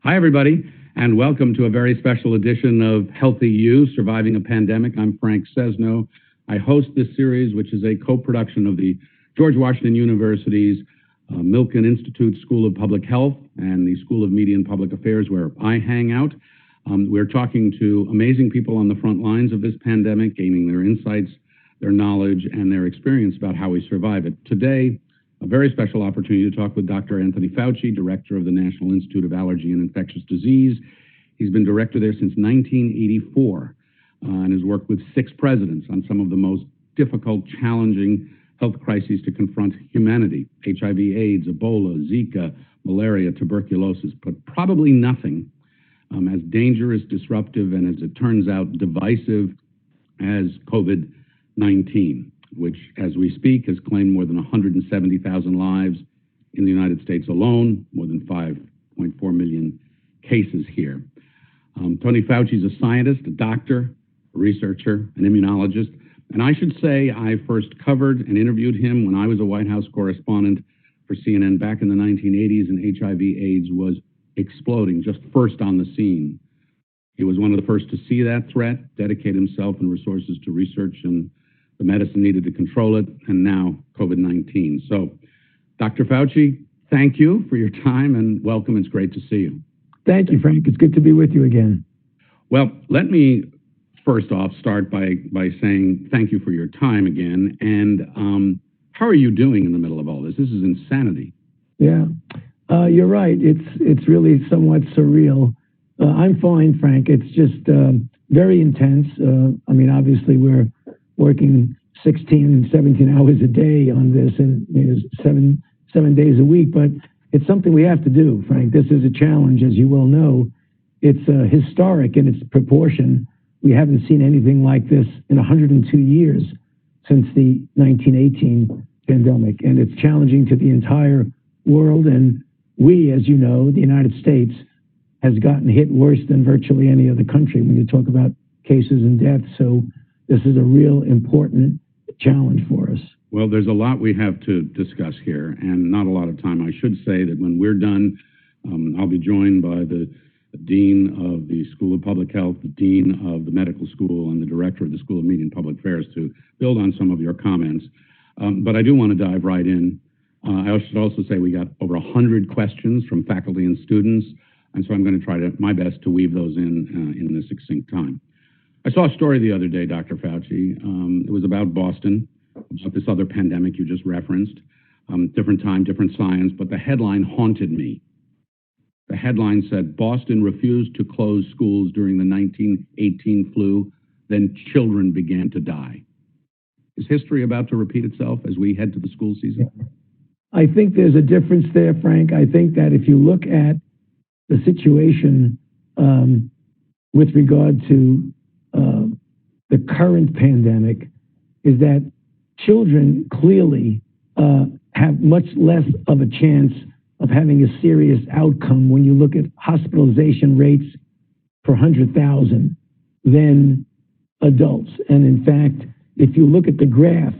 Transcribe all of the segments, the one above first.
Hi, everybody, and welcome to a very special edition of Healthy You, Surviving a Pandemic. I'm Frank Sesno. I host this series, which is a co-production of the George Washington University's Milken Institute School of Public Health and the School of Media and Public Affairs, where I hang out. We're talking to amazing people on the front lines of this pandemic, gaining their insights, their knowledge, and their experience about how we survive it. Today, a very special opportunity to talk with Dr. Anthony Fauci, director of the National Institute of Allergy and Infectious Disease. He's been director there since 1984 and has worked with 6 presidents on some of the most difficult, challenging health crises to confront humanity: HIV, AIDS, Ebola, Zika, malaria, tuberculosis, but probably nothing as dangerous, disruptive, and as it turns out, divisive as COVID-19, which, as we speak, has claimed more than 170,000 lives in the United States alone, more than 5.4 million cases here. Tony Fauci is a scientist, a doctor, a researcher, an immunologist, and I should say I first covered and interviewed him when I was a White House correspondent for CNN back in the 1980s, and HIV/AIDS was exploding, just first on the scene. He was one of the first to see that threat, dedicate himself and resources to research and the medicine needed to control it, and now COVID-19. So, Dr. Fauci, thank you for your time and welcome. It's great to see you. Thank you, Frank. It's good to be with you again. Well, let me first off start by saying thank you for your time again. And how are you doing in the middle of all this? This is insanity. Yeah, you're right. It's really somewhat surreal. I'm fine, Frank. It's just very intense. I mean, obviously, we're working 16, 17 hours a day on this, and seven days a week. But it's something we have to do, Frank. This is a challenge, as you well know. It's historic in its proportion. We haven't seen anything like this in 102 years since the 1918 pandemic, and it's challenging to the entire world. And we, as you know, the United States, has gotten hit worse than virtually any other country when you talk about cases and deaths. So this is a real important challenge for us. Well, there's a lot we have to discuss here, and not a lot of time. I should say that when we're done, I'll be joined by the Dean of the School of Public Health, the Dean of the Medical School, and the Director of the School of Media and Public Affairs to build on some of your comments. But I do want to dive right in. I should also say we got over 100 questions from faculty and students, and so I'm going to try my best to weave those in this succinct time. I saw a story the other day, Dr. Fauci. It was about Boston, about this other pandemic you just referenced. Different time, different science, but the headline haunted me. The headline said, Boston refused to close schools during the 1918 flu, then children began to die. Is history about to repeat itself as we head to the school season? I think there's a difference there, Frank. I think that if you look at the situation with regard to the current pandemic, is that children clearly have much less of a chance of having a serious outcome when you look at hospitalization rates per 100,000 than adults. And in fact, if you look at the graph,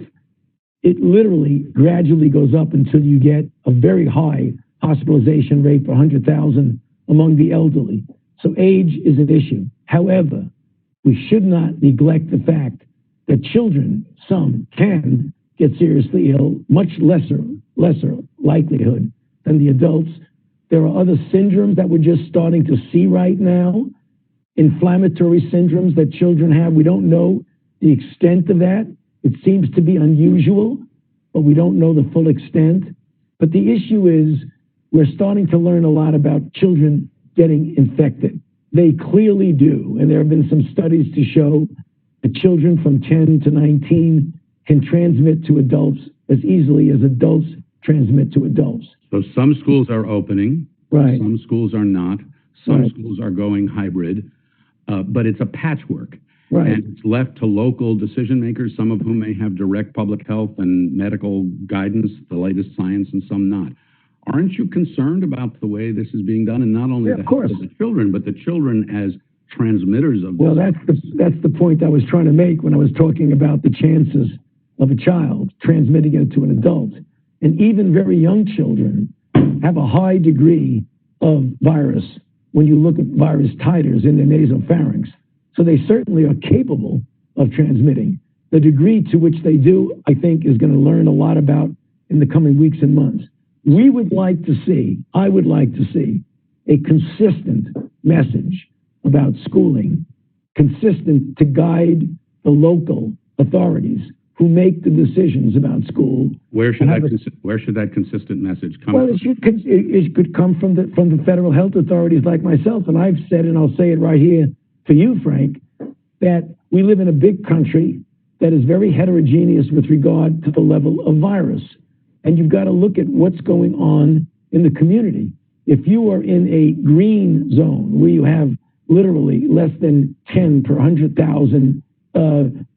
it literally gradually goes up until you get a very high hospitalization rate per 100,000 among the elderly. So age is an issue. However, we should not neglect the fact that children, some can get seriously ill, much lesser likelihood than the adults. There are other syndromes that we're just starting to see right now, inflammatory syndromes that children have. We don't know the extent of that. It seems to be unusual, but we don't know the full extent. But the issue is we're starting to learn a lot about children getting infected. They clearly do, and there have been some studies to show that children from 10 to 19 can transmit to adults as easily as adults transmit to adults. So some schools are opening, right? Some schools are not. Some right. schools are going hybrid, but it's a patchwork. Right. And it's left to local decision makers, some of whom may have direct public health and medical guidance, the latest science, and some not. Aren't you concerned about the way this is being done, and not only the health of the children, but the children as transmitters of this? Well, that's the point I was trying to make when I was talking about the chances of a child transmitting it to an adult. And even very young children have a high degree of virus when you look at virus titers in the nasopharynx. So they certainly are capable of transmitting. The degree to which they do, I think, is going to learn a lot about in the coming weeks and months. I would like to see a consistent message about schooling, consistent to guide the local authorities who make the decisions about school. Where should that consistent message come well, from? It could come from the federal health authorities like myself. And I've said, and I'll say it right here for you, Frank, that we live in a big country that is very heterogeneous with regard to the level of virus. And you've got to look at what's going on in the community. If you are in a green zone where you have literally less than 10 per 100,000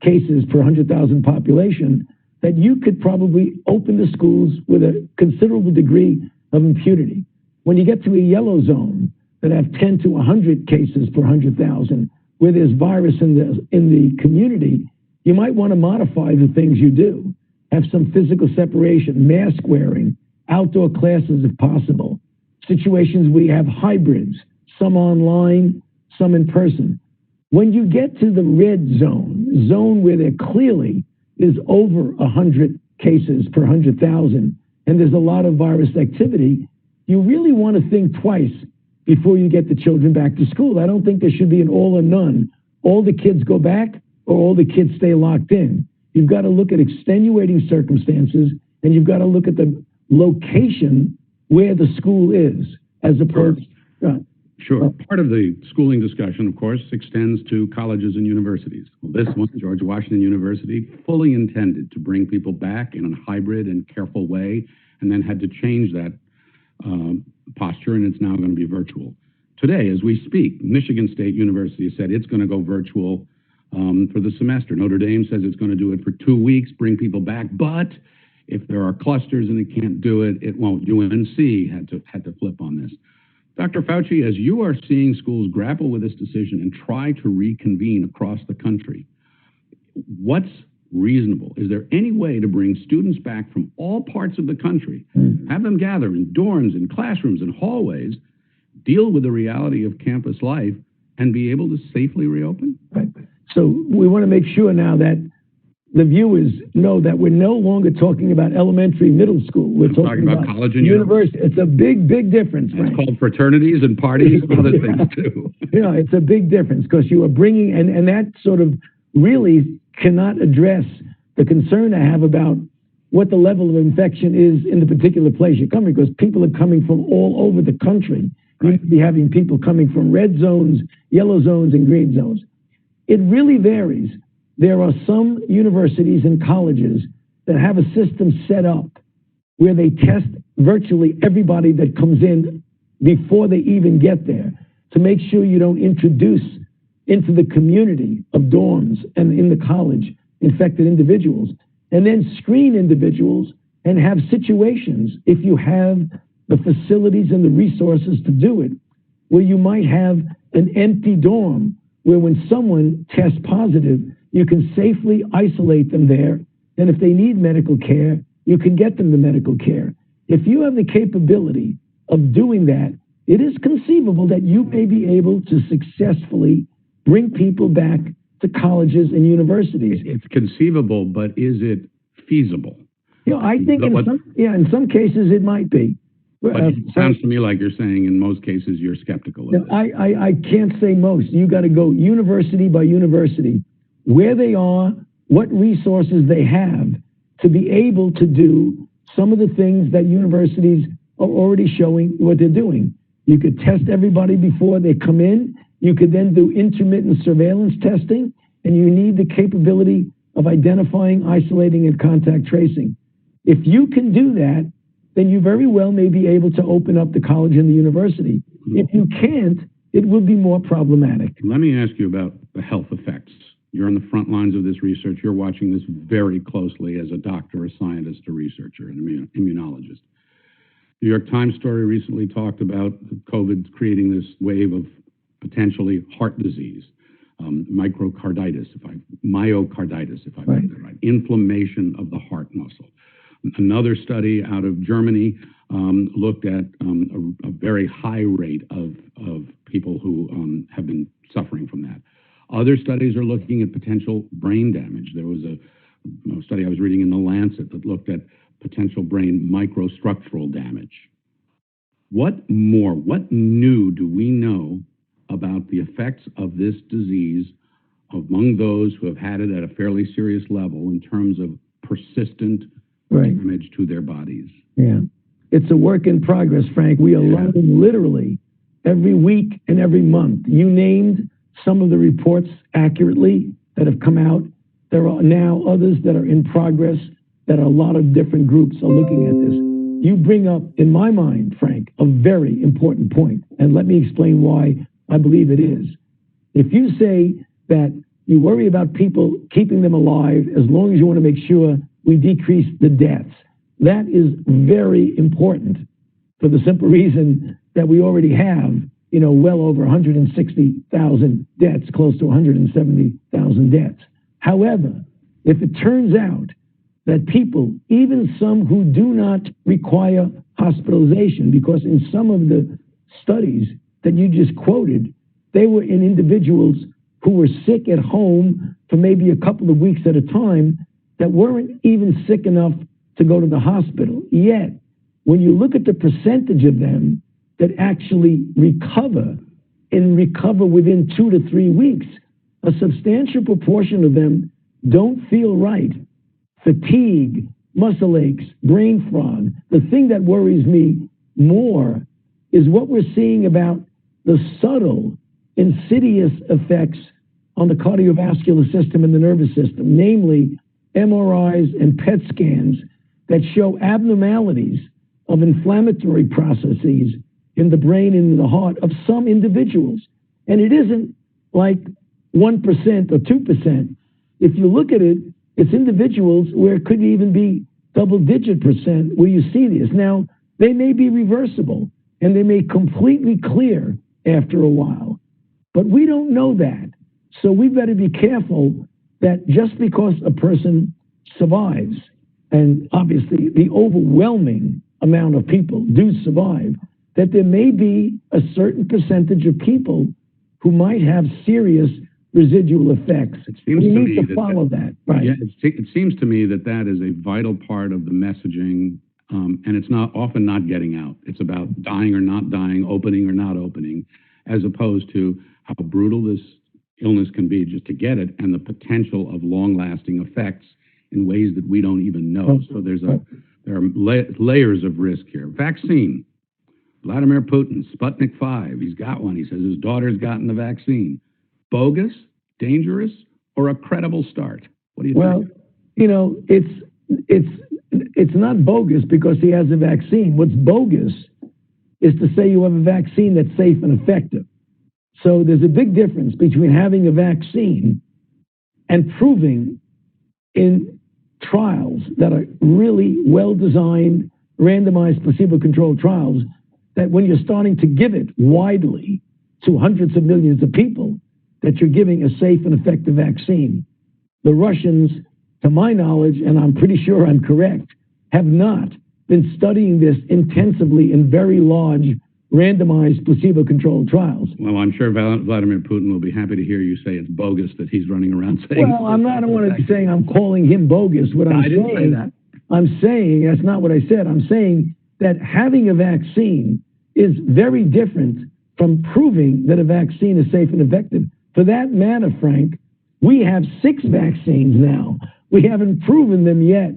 cases per 100,000 population, that you could probably open the schools with a considerable degree of impunity. When you get to a yellow zone that have 10 to 100 cases per 100,000, where there's virus in the community, you might want to modify the things you do. Have some physical separation, mask wearing, outdoor classes if possible, situations where you have hybrids, some online, some in person. When you get to the red zone where there clearly is over 100 cases per 100,000, and there's a lot of virus activity, you really want to think twice before you get the children back to school. I don't think there should be an all or none. All the kids go back or all the kids stay locked in. You've got to look at extenuating circumstances, and you've got to look at the location where the school is, as opposed to... Sure. Part of the schooling discussion, of course, extends to colleges and universities. Well, this one, George Washington University, fully intended to bring people back in a hybrid and careful way, and then had to change that posture, and it's now going to be virtual. Today, as we speak, Michigan State University said it's going to go virtual for the semester. Notre Dame says it's going to do it for 2 weeks, bring people back, but if there are clusters and it can't do it, it won't. UNC had to flip on this. Dr. Fauci, as you are seeing schools grapple with this decision and try to reconvene across the country, what's reasonable? Is there any way to bring students back from all parts of the country, have them gather in dorms, in classrooms, in hallways, deal with the reality of campus life, and be able to safely reopen? Right. So we want to make sure now that the viewers know that we're no longer talking about elementary, middle school. We're talking about college and university. It's a big, big difference. It's called fraternities and parties and other things too. You know, it's a big difference because you are bringing, and that sort of really cannot address the concern I have about what the level of infection is in the particular place you're coming, because people are coming from all over the country. Right. You could be having people coming from red zones, yellow zones, and green zones. It really varies. There are some universities and colleges that have a system set up where they test virtually everybody that comes in before they even get there to make sure you don't introduce into the community of dorms and in the college infected individuals, and then screen individuals and have situations, if you have the facilities and the resources to do it, where you might have an empty dorm where when someone tests positive, you can safely isolate them there, and if they need medical care, you can get them the medical care. If you have the capability of doing that, it is conceivable that you may be able to successfully bring people back to colleges and universities. It's conceivable, but is it feasible? You know, I think in some cases it might be. But it sounds to me like you're saying in most cases you're skeptical of it. I can't say most. You got to go university by university, where they are, what resources they have to be able to do some of the things that universities are already showing what they're doing. You could test everybody before they come in. You could then do intermittent surveillance testing, and you need the capability of identifying, isolating, and contact tracing. If you can do that, then you very well may be able to open up the college and the university. If you can't, it will be more problematic. Let me ask you about the health effects. You're on the front lines of this research. You're watching this very closely as a doctor, a scientist, a researcher, an immunologist. New York Times story recently talked about COVID creating this wave of potentially heart disease, myocarditis, if I got that right, inflammation of the heart muscle. Another study out of Germany looked at a very high rate of Other studies are looking at potential brain damage. There was a study I was reading in The Lancet that looked at potential brain microstructural damage. What new do we know about the effects of this disease among those who have had it at a fairly serious level in terms of persistent damage to their bodies? Yeah. It's a work in progress, Frank. We are learning literally every week and every month. You named some of the reports accurately that have come out. There are now others that are in progress that a lot of different groups are looking at this. You bring up, in my mind, Frank, a very important point, and let me explain why I believe it is. If you say that you worry about people, keeping them alive, as long as you want to make sure we decrease the deaths, that is very important for the simple reason that we already have, well over 160,000 deaths, close to 170,000 deaths. However, if it turns out that people, even some who do not require hospitalization, because in some of the studies that you just quoted, they were in individuals who were sick at home for maybe a couple of weeks at a time that weren't even sick enough to go to the hospital. Yet, when you look at the percentage of them that actually recover within 2 to 3 weeks, a substantial proportion of them don't feel right. Fatigue, muscle aches, brain fog. The thing that worries me more is what we're seeing about the subtle, insidious effects on the cardiovascular system and the nervous system, namely MRIs and PET scans that show abnormalities of inflammatory processes in the brain and in the heart of some individuals. And it isn't like 1% or 2%. If you look at it, it's individuals where it could even be double-digit % where you see this. Now, they may be reversible, and they may completely clear after a while. But we don't know that. So we've got to be careful that just because a person survives, and obviously the overwhelming amount of people do survive, that there may be a certain percentage of people who might have serious residual effects. We need to follow that. Right. Yeah, it seems to me that that is a vital part of the messaging, and it's often not getting out. It's about dying or not dying, opening or not opening, as opposed to how brutal this illness can be just to get it, and the potential of long-lasting effects in ways that we don't even know. So there are layers of risk here. Vaccine. Vladimir Putin, Sputnik 5, he's got one. He says his daughter's gotten the vaccine. Bogus, dangerous, or a credible start? What do you think? Well, it's not bogus because he has a vaccine. What's bogus is to say you have a vaccine that's safe and effective. So there's a big difference between having a vaccine and proving in trials that are really well-designed, randomized, placebo-controlled trials, that when you're starting to give it widely to hundreds of millions of people, that you're giving a safe and effective vaccine. The Russians, to my knowledge, and I'm pretty sure I'm correct, have not been studying this intensively in very large, randomized, placebo-controlled trials. Well, I'm sure Vladimir Putin will be happy to hear you say it's bogus that he's running around saying. Well, I don't want to say I'm calling him bogus. I didn't say that. I'm saying, that's not what I said. I'm saying that having a vaccine is very different from proving that a vaccine is safe and effective. For that matter, Frank, we have 6 vaccines now. We haven't proven them yet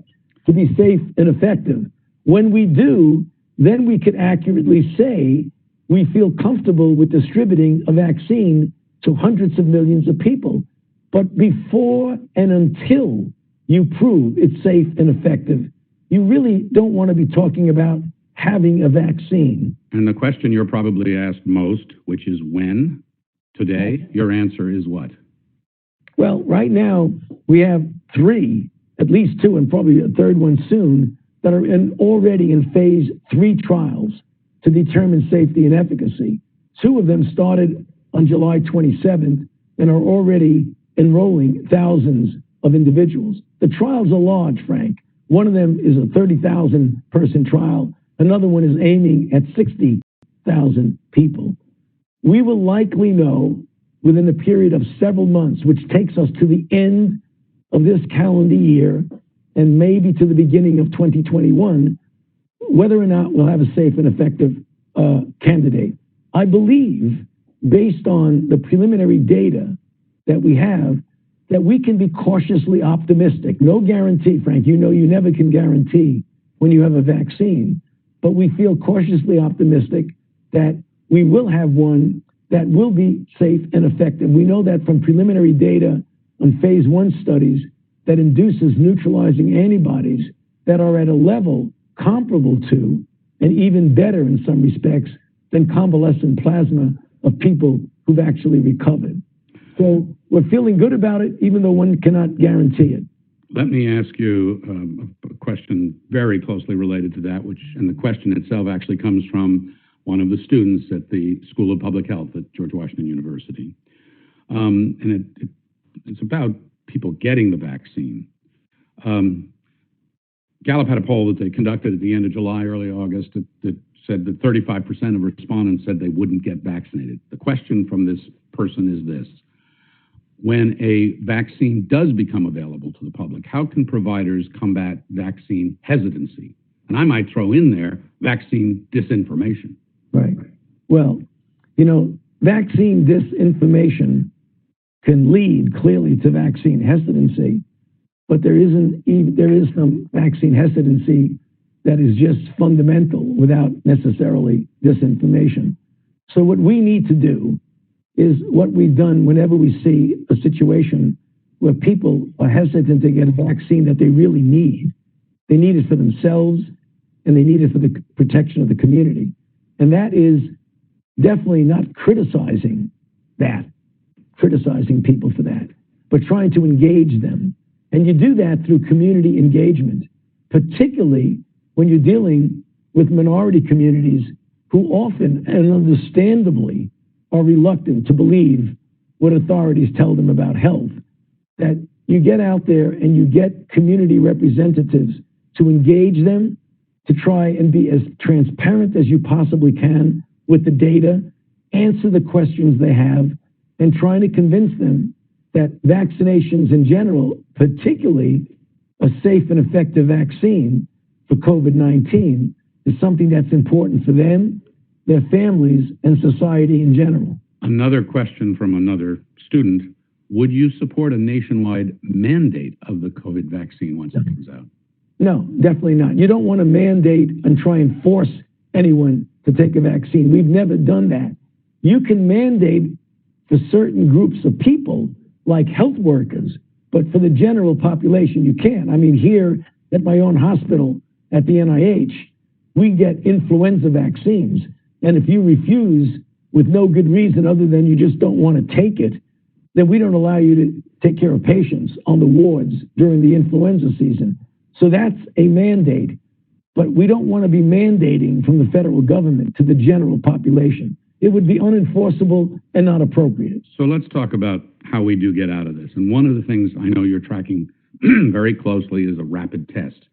to be safe and effective. When we do, then we could accurately say we feel comfortable with distributing a vaccine to hundreds of millions of people. But before and until you prove it's safe and effective, you really don't want to be talking about having a vaccine. And the question you're probably asked most, which is when? Today, your answer is what? Well, right now, we have 3, at least 2, and probably a third one soon, that are already in phase 3 trials to determine safety and efficacy. 2 of them started on July 27th and are already enrolling thousands of individuals. The trials are large, Frank. One of them is a 30,000 person trial. Another one is aiming at 60,000 people. We will likely know within a period of several months, which takes us to the end of this calendar year and maybe to the beginning of 2021, whether or not we'll have a safe and effective candidate. I believe, based on the preliminary data that we have, that we can be cautiously optimistic. No guarantee, Frank. You know you never can guarantee when you have a vaccine, but we feel cautiously optimistic that we will have one that will be safe and effective. We know that from preliminary data on phase 1 studies that induces neutralizing antibodies that are at a level comparable to, and even better in some respects, than convalescent plasma of people who've actually recovered. So we're feeling good about it, even though one cannot guarantee it. Let me ask you a question very closely related to that, and the question itself actually comes from one of the students at the School of Public Health at George Washington University. And it's about people getting the vaccine. Gallup had a poll that they conducted at the end of July, early August, that said that 35% of respondents said they wouldn't get vaccinated. The question from this person is this: when a vaccine does become available to the public, how can providers combat vaccine hesitancy? And I might throw in there vaccine disinformation. Right. Well, you know, vaccine disinformation can lead clearly to vaccine hesitancy, but there is some vaccine hesitancy that is just fundamental without necessarily disinformation. So what we need to do is what we've done whenever we see a situation where people are hesitant to get a vaccine that they really need. They need it for themselves, and they need it for the protection of the community. And that is definitely not criticizing people for that, but trying to engage them. And you do that through community engagement, particularly when you're dealing with minority communities who often and understandably are reluctant to believe what authorities tell them about health. That you get out there and you get community representatives to engage them, to try and be as transparent as you possibly can with the data, answer the questions they have, and trying to convince them that vaccinations in general, particularly a safe and effective vaccine for COVID-19, is something that's important for them, their families, and society in general. Another question from another student: would you support a nationwide mandate of the COVID vaccine once it comes out? No, definitely not. You don't want to mandate and try and force anyone to take a vaccine. We've never done that. You can mandate for certain groups of people, like health workers, but for the general population, you can't. I mean, here at my own hospital at the NIH, we get influenza vaccines. And if you refuse with no good reason other than you just don't want to take it, then we don't allow you to take care of patients on the wards during the influenza season. So that's a mandate. But we don't want to be mandating from the federal government to the general population. It would be unenforceable and not appropriate. So let's talk about how we do get out of this. And one of the things I know you're tracking very closely is a rapid test.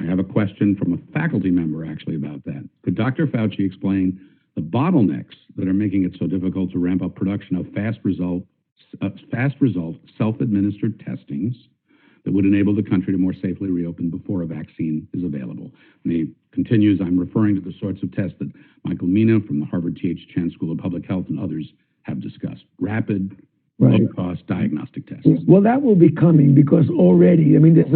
I have a question from a faculty member actually about that. Could Dr. Fauci explain the bottlenecks that are making it so difficult to ramp up production of fast result self-administered testings that would enable the country to more safely reopen before a vaccine is available? And he continues, I'm referring to the sorts of tests that Michael Mina from the Harvard T.H. Chan School of Public Health and others have discussed. Rapid, low-cost diagnostic tests. Well, that will be coming because already, I mean, there's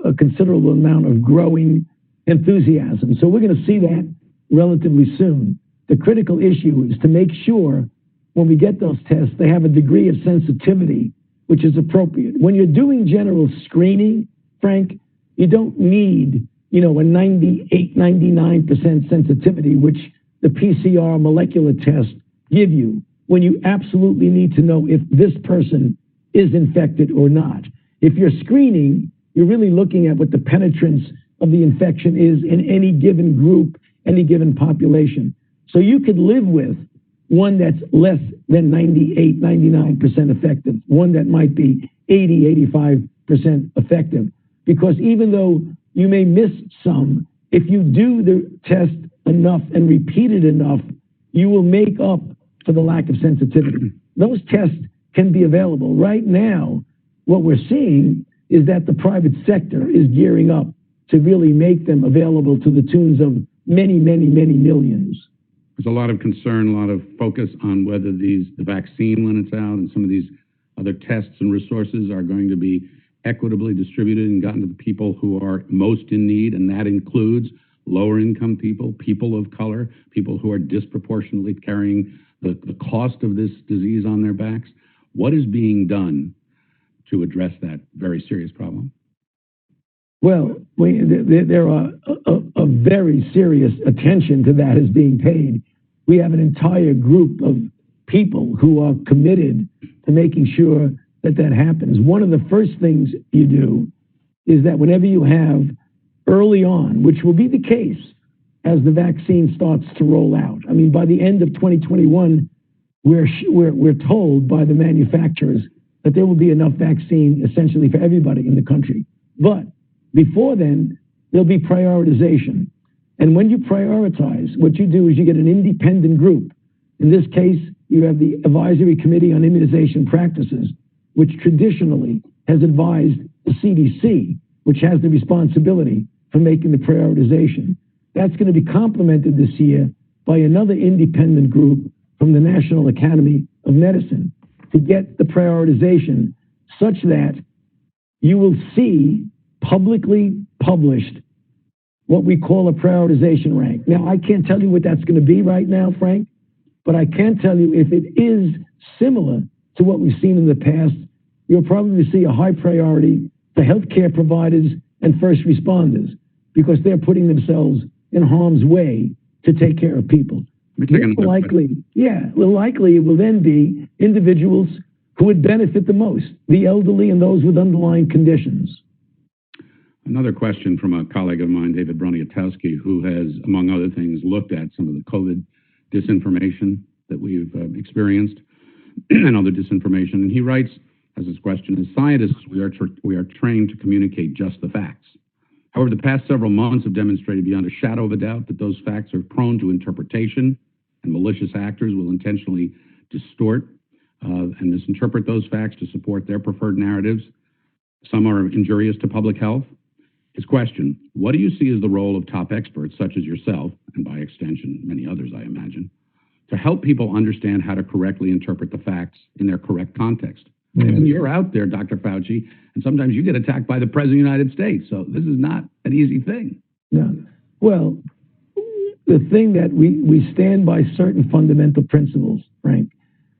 a considerable amount of growing enthusiasm. So we're going to see that relatively soon. The critical issue is to make sure when we get those tests, they have a degree of sensitivity which is appropriate. When you're doing general screening, Frank, you don't need, a 98, 99% sensitivity, which the PCR molecular tests give you, when you absolutely need to know if this person is infected or not. If you're screening, you're really looking at what the penetrance of the infection is in any given group, any given population. So you could live with one that's less than 98, 99% effective, one that might be 80, 85% effective. Because even though you may miss some, if you do the test enough and repeat it enough, you will make up for the lack of sensitivity. Those tests can be available. Right now, what we're seeing is that the private sector is gearing up to really make them available to the tunes of many, many, many millions. There's a lot of concern, a lot of focus on whether the vaccine, when it's out, and some of these other tests and resources are going to be equitably distributed and gotten to the people who are most in need, and that includes lower income people, people of color, people who are disproportionately carrying the cost of this disease on their backs. What is being done to address that very serious problem? Well, there are a very serious attention to that is being paid. We have an entire group of people who are committed to making sure that that happens. One of the first things you do is that whenever you have early on, which will be the case as the vaccine starts to roll out. I mean, by the end of 2021, we're told by the manufacturers that there will be enough vaccine essentially for everybody in the country. But before then, there'll be prioritization. And when you prioritize, what you do is you get an independent group. In this case, you have the Advisory Committee on Immunization Practices, which traditionally has advised the CDC, which has the responsibility for making the prioritization. That's going to be complemented this year by another independent group from the National Academy of Medicine to get the prioritization such that you will see publicly published what we call a prioritization rank. Now, I can't tell you what that's going to be right now, Frank, but I can tell you if it is similar to what we've seen in the past, you'll probably see a high priority for healthcare providers and first responders because they're putting themselves in harm's way to take care of people. Likely it will then be individuals who would benefit the most, the elderly and those with underlying conditions. Another question from a colleague of mine, David Broniatowski, who has, among other things, looked at some of the COVID disinformation that we've experienced and other disinformation. And he writes, as his question, as scientists, we are trained to communicate just the facts. However, the past several months have demonstrated beyond a shadow of a doubt that those facts are prone to interpretation, and malicious actors will intentionally distort and misinterpret those facts to support their preferred narratives. Some are injurious to public health. His question, what do you see as the role of top experts such as yourself, and by extension, many others, I imagine, to help people understand how to correctly interpret the facts in their correct context? I mean, you're out there, Dr. Fauci, and sometimes you get attacked by the President of the United States, so this is not an easy thing. No. Well, the thing that we stand by certain fundamental principles, Frank,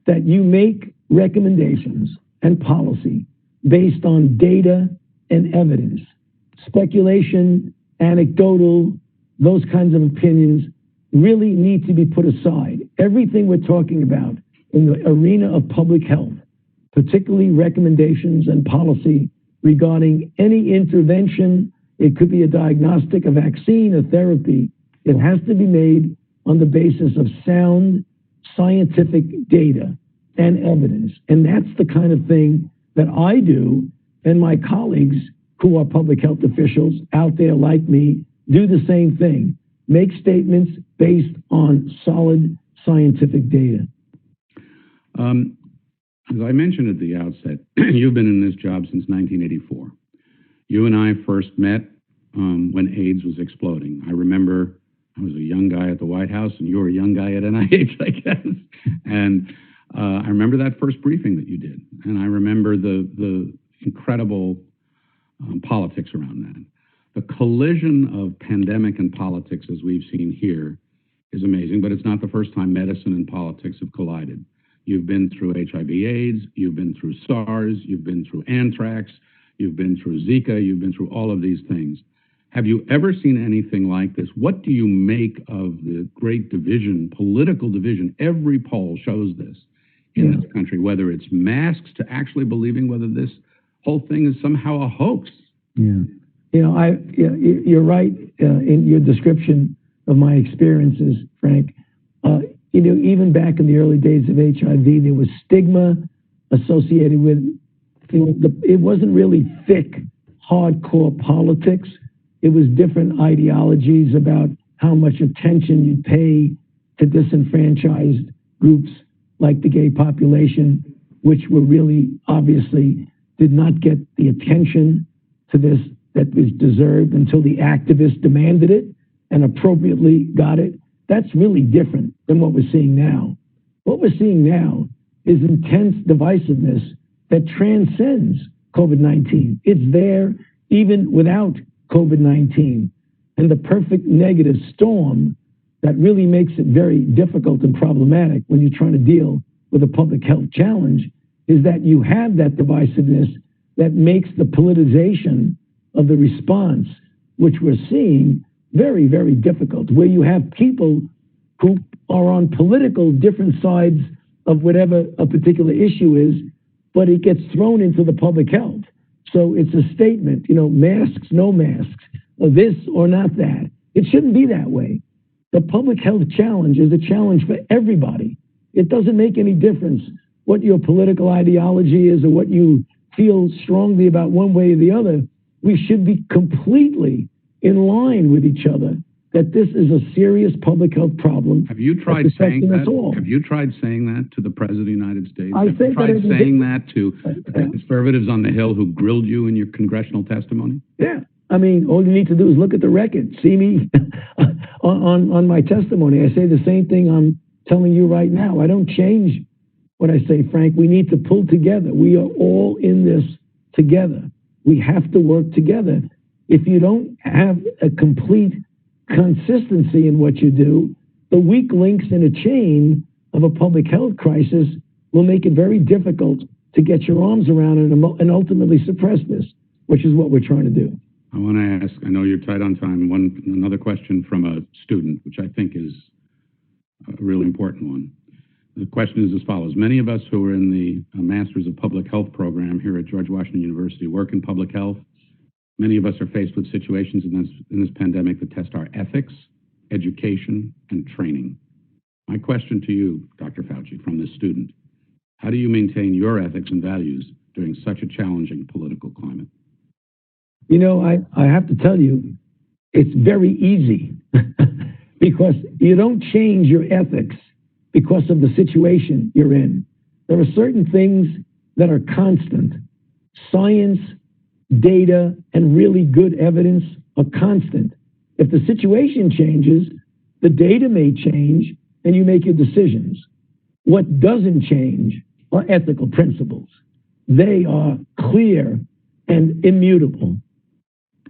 that you make recommendations and policy based on data and evidence. Speculation, anecdotal, those kinds of opinions really need to be put aside. Everything we're talking about in the arena of public health, particularly recommendations and policy regarding any intervention, it could be a diagnostic, a vaccine, a therapy, it has to be made on the basis of sound scientific data and evidence. And that's the kind of thing that I do, and my colleagues who are public health officials out there like me do the same thing. Make statements based on solid scientific data. As I mentioned at the outset, you've been in this job since 1984. You and I first met when AIDS was exploding. I remember I was a young guy at the White House, and you were a young guy at NIH, I guess. And I remember that first briefing that you did, and I remember the incredible politics around that. The collision of pandemic and politics, as we've seen here, is amazing, but it's not the first time medicine and politics have collided. You've been through HIV/AIDS, you've been through SARS, you've been through anthrax, you've been through Zika, you've been through all of these things. Have you ever seen anything like this? What do you make of the great division, political division? Every poll shows this in this country, whether it's masks to actually believing whether this whole thing is somehow a hoax. Yeah. You're right in your description of my experiences, Frank. Even back in the early days of HIV, there was stigma associated with, it wasn't really thick, hardcore politics. It was different ideologies about how much attention you pay to disenfranchised groups like the gay population, which were really obviously did not get the attention to this that was deserved until the activists demanded it and appropriately got it. That's really different than what we're seeing now. What we're seeing now is intense divisiveness that transcends COVID-19. It's there even without COVID-19. And the perfect negative storm that really makes it very difficult and problematic when you're trying to deal with a public health challenge is that you have that divisiveness that makes the politicization of the response, which we're seeing, very, very difficult, where you have people who are on political different sides of whatever a particular issue is, but it gets thrown into the public health. So it's a statement, you know, masks, no masks, or this or not that. It shouldn't be that way. The public health challenge is a challenge for everybody. It doesn't make any difference what your political ideology is or what you feel strongly about one way or the other. We should be completely in line with each other that this is a serious public health problem. Have you tried saying that? Have you tried saying that to the President of the United States? I Have you think tried saying that to conservatives on the Hill who grilled you in your congressional testimony? Yeah. I mean, all you need to do is look at the record. See me on my testimony. I say the same thing I'm telling you right now. I don't change what I say, Frank. We need to pull together. We are all in this together. We have to work together. If you don't have a complete consistency in what you do, the weak links in a chain of a public health crisis will make it very difficult to get your arms around it and ultimately suppress this, which is what we're trying to do. I want to ask, I know you're tight on time, another question from a student, which I think is a really important one. The question is as follows. Many of us who are in the Masters of Public Health program here at George Washington University work in public health. Many of us are faced with situations in this pandemic that test our ethics, education, and training. My question to you, Dr. Fauci, from this student, how do you maintain your ethics and values during such a challenging political climate? You know, I have to tell you, it's very easy because you don't change your ethics because of the situation you're in. There are certain things that are constant. Science, data, and really good evidence are constant. If the situation changes, the data may change and you make your decisions. What doesn't change are ethical principles. They are clear and immutable.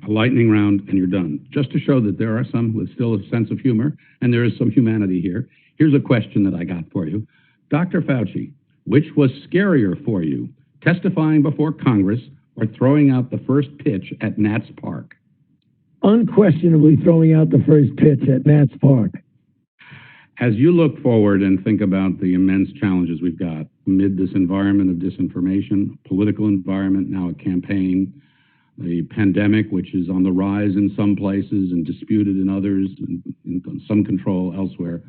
A lightning round and you're done. Just to show that there are some with still a sense of humor and there is some humanity here. Here's a question that I got for you. Dr. Fauci, which was scarier for you, testifying before Congress or throwing out the first pitch at Nats Park? Unquestionably throwing out the first pitch at Nats Park. As you look forward and think about the immense challenges we've got amid this environment of disinformation, political environment, now a campaign, the pandemic, which is on the rise in some places and disputed in others, and in some control elsewhere,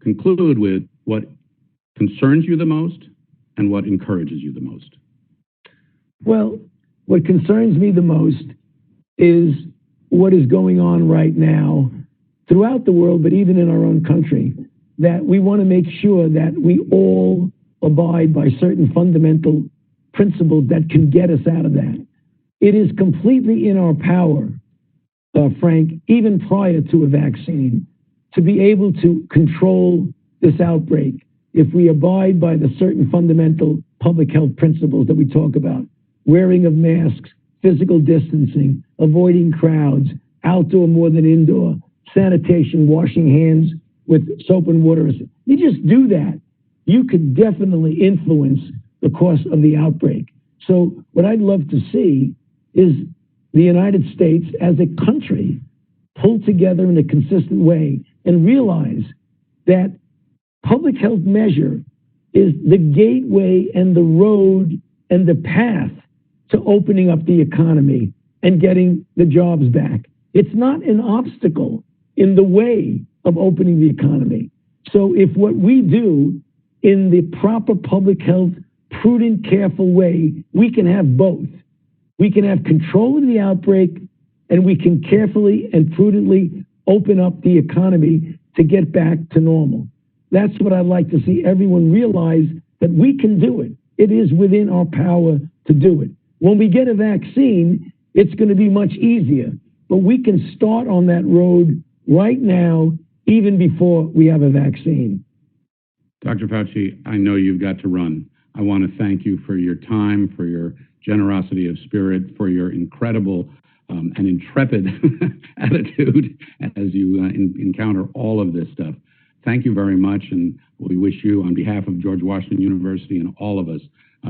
conclude with what concerns you the most and what encourages you the most. Well, what concerns me the most is what is going on right now throughout the world, but even in our own country, that we want to make sure that we all abide by certain fundamental principles that can get us out of that. It is completely in our power, Frank, even prior to a vaccine, to be able to control this outbreak if we abide by the certain fundamental public health principles that we talk about. Wearing of masks, physical distancing, avoiding crowds, outdoor more than indoor, sanitation, washing hands with soap and water. You just do that, you could definitely influence the course of the outbreak. So what I'd love to see is the United States as a country pull together in a consistent way and realize that public health measure is the gateway and the road and the path to opening up the economy and getting the jobs back. It's not an obstacle in the way of opening the economy. So if what we do in the proper public health, prudent, careful way, we can have both. We can have control of the outbreak and we can carefully and prudently open up the economy to get back to normal. That's what I'd like to see everyone realize, that we can do it. It is within our power to do it. When we get a vaccine, it's going to be much easier. But we can start on that road right now, even before we have a vaccine. Dr. Fauci, I know you've got to run. I want to thank you for your time, for your generosity of spirit, for your incredible and intrepid attitude as you encounter all of this stuff. Thank you very much, and we wish you, on behalf of George Washington University and all of us,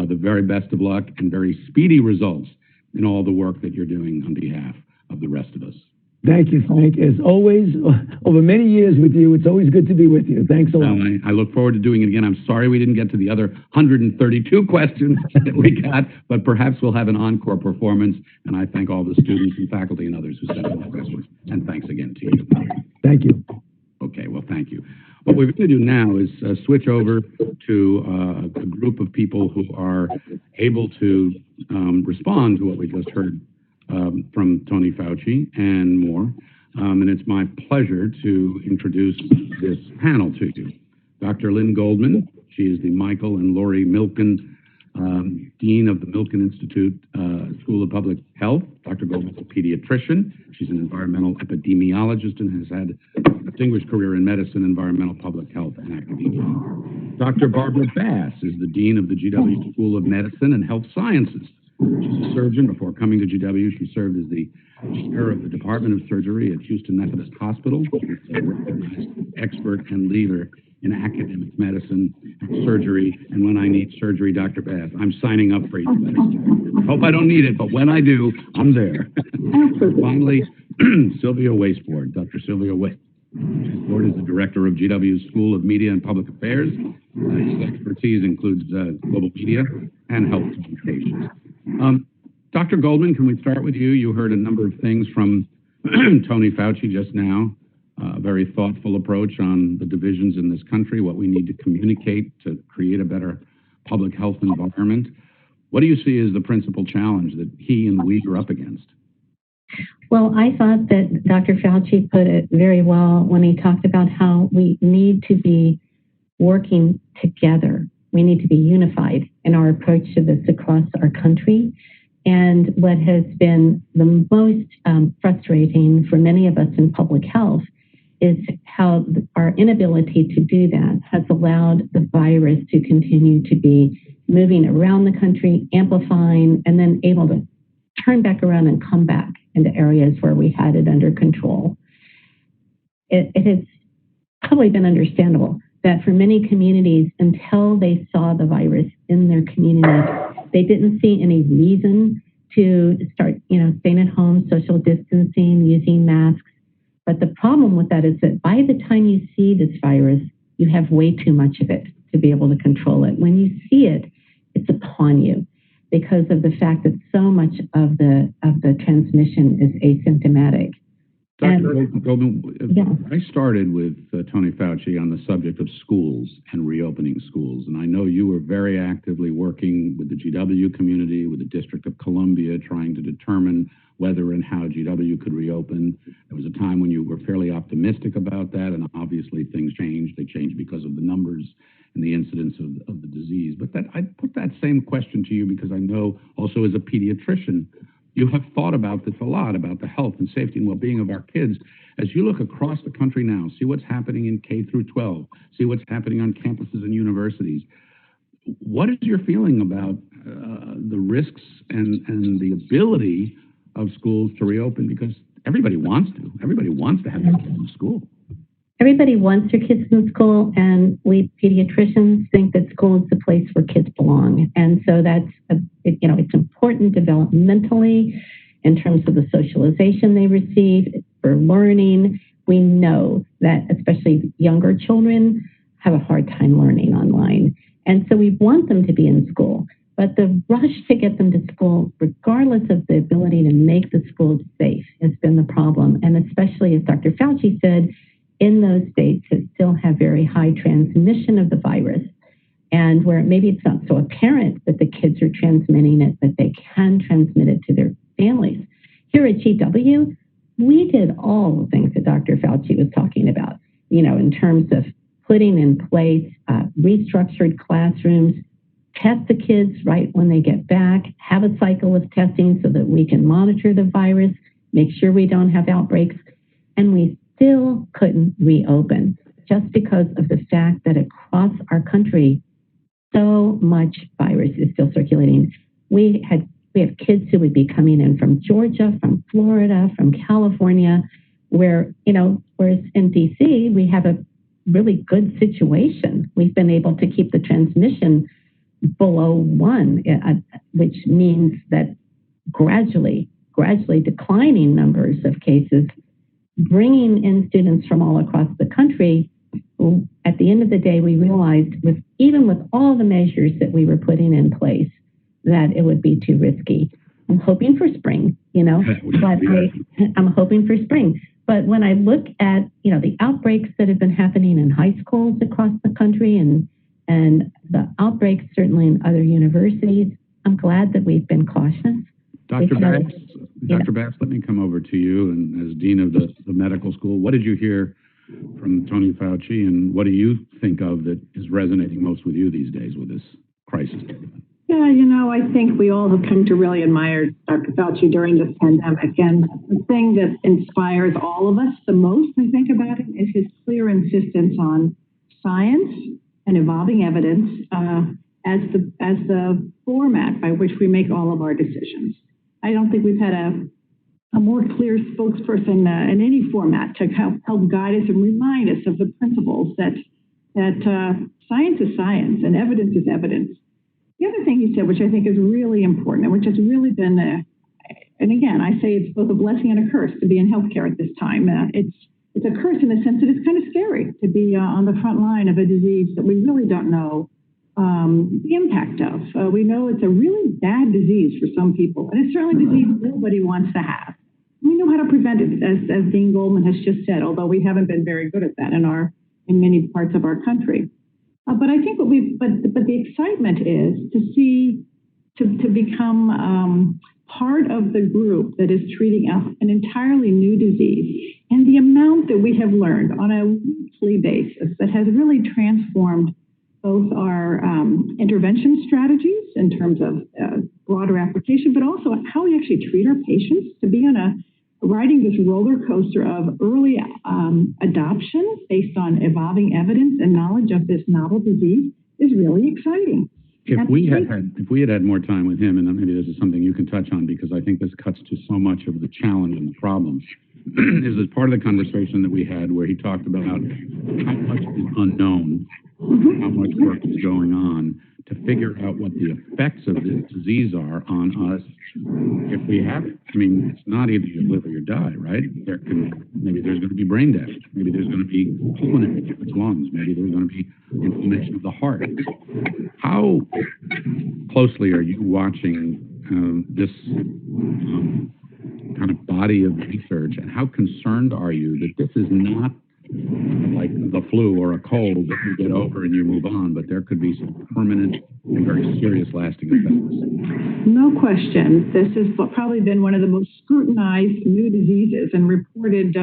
the very best of luck and very speedy results in all the work that you're doing on behalf of the rest of us. Thank you, Frank. As always, over many years with you, it's always good to be with you. Thanks a lot. I look forward to doing it again. I'm sorry we didn't get to the other 132 questions that we got, but perhaps we'll have an encore performance. And I thank all the students and faculty and others who sent in questions. And thanks again to you. Thank you. Okay, well, thank you. What we're going to do now is switch over to a group of people who are able to respond to what we just heard from Tony Fauci and more. And it's my pleasure to introduce this panel to you. Dr. Lynn Goldman, she is the Michael and Lori Milken Dean of the Milken Institute School of Public Health. Dr. Goldman is a pediatrician. She's an environmental epidemiologist and has had a distinguished career in medicine, environmental public health, and academia. Dr. Barbara Bass is the Dean of the GW School of Medicine and Health Sciences. She's a surgeon. Before coming to GW, she served as the chair of the Department of Surgery at Houston Methodist Hospital. She's a recognized expert and leader in academic medicine and surgery. And when I need surgery, Dr. Bass, I'm signing up for you. Hope I don't need it, but when I do, I'm there. Finally, Silvio Waisbord. Dr. Silvio Waisbord is the director of GW's School of Media and Public Affairs. His expertise includes global media and health communications. Dr. Goldman, can we start with you? You heard a number of things from Tony Fauci just now, a very thoughtful approach on the divisions in this country, what we need to communicate to create a better public health environment. What do you see as the principal challenge that he and we are up against? Well, I thought that Dr. Fauci put it very well when he talked about how we need to be working together. We need to be unified in our approach to this across our country. And what has been the most frustrating for many of us in public health is how our inability to do that has allowed the virus to continue to be moving around the country, amplifying, and then able to turn back around and come back into areas where we had it under control. It has probably been understandable that for many communities, until they saw the virus in their community, they didn't see any reason to start, staying at home, social distancing, using masks. But the problem with that is that by the time you see this virus, you have way too much of it to be able to control it. When you see it, it's upon you because of the fact that so much of the transmission is asymptomatic. Dr. Goldman, yeah. I started with Tony Fauci on the subject of schools and reopening schools. And I know you were very actively working with the GW community, with the District of Columbia, trying to determine whether and how GW could reopen. There was a time when you were fairly optimistic about that, and obviously things changed. They changed because of the numbers and the incidence of the disease. But I put that same question to you because I know also as a pediatrician, you have thought about this a lot, about the health and safety and well-being of our kids. As you look across the country now, see what's happening in K through 12, see what's happening on campuses and universities. What is your feeling about the risks and the ability of schools to reopen? Because everybody wants to. Everybody wants to have their kids in school. Everybody wants their kids in school, and we pediatricians think that school is the place where kids belong. And so it's important developmentally in terms of the socialization they receive, for learning. We know that especially younger children have a hard time learning online. And so we want them to be in school. But the rush to get them to school, regardless of the ability to make the schools safe, has been the problem. And especially, as Dr. Fauci said, in those states that still have very high transmission of the virus, and where maybe it's not so apparent that the kids are transmitting it, but they can transmit it to their families. Here at GW, we did all the things that Dr. Fauci was talking about, in terms of putting in place restructured classrooms, test the kids right when they get back, have a cycle of testing so that we can monitor the virus, make sure we don't have outbreaks. And we still couldn't reopen just because of the fact that across our country, so much virus is still circulating. We have kids who would be coming in from Georgia, from Florida, from California, whereas in DC, we have a really good situation. We've been able to keep the transmission below 1, which means that gradually declining numbers of cases, bringing in students from all across the country. At the end of the day, we realized even with all the measures that we were putting in place, that it would be too risky. I'm hoping for spring, but I'm hoping for spring. But when I look at, the outbreaks that have been happening in high schools across the country and the outbreaks certainly in other universities, I'm glad that we've been cautious. Dr. Bass, let me come over to you. And as Dean of the medical school, what did you hear from Tony Fauci, and what do you think of that is resonating most with you these days with this crisis? Yeah, I think we all have come to really admire Dr. Fauci during this pandemic. And the thing that inspires all of us the most, I think, about him is his clear insistence on science and evolving evidence as the format by which we make all of our decisions. I don't think we've had a more clear spokesperson in any format to help guide us and remind us of the principles that science is science and evidence is evidence. The other thing he said, which I think is really important, and which has really been, and again, I say it's both a blessing and a curse to be in healthcare at this time. It's a curse in the sense that it's kind of scary to be on the front line of a disease that we really don't know the impact of. We know it's a really bad disease for some people, and it's certainly a disease nobody wants to have. We know how to prevent it, as R.Goldman has just said, although we haven't been very good at that in many parts of our country. But I think but the excitement is to become part of the group that is treating an entirely new disease, and the amount that we have learned on a weekly basis that has really transformed both our intervention strategies in terms of broader application, but also how we actually treat our patients, to be riding this roller coaster of early adoption based on evolving evidence and knowledge of this novel disease is really exciting. If we had more time with him, and maybe this is something you can touch on, because I think this cuts to so much of the challenge and the problems, is as part of the conversation that we had where he talked about how much is unknown, how much work is going on to figure out what the effects of this disease are on us if we have it. I mean, it's not either you live or you die, right? Maybe there's going to be brain damage. Maybe there's going to be pulmonary damage, lungs. Maybe there's going to be inflammation of the heart. How closely are you watching this kind of body of research, and how concerned are you that this is not like the flu or a cold that you get over and you move on, but there could be some permanent and very serious lasting effects? No question. This has probably been one of the most scrutinized new diseases and reported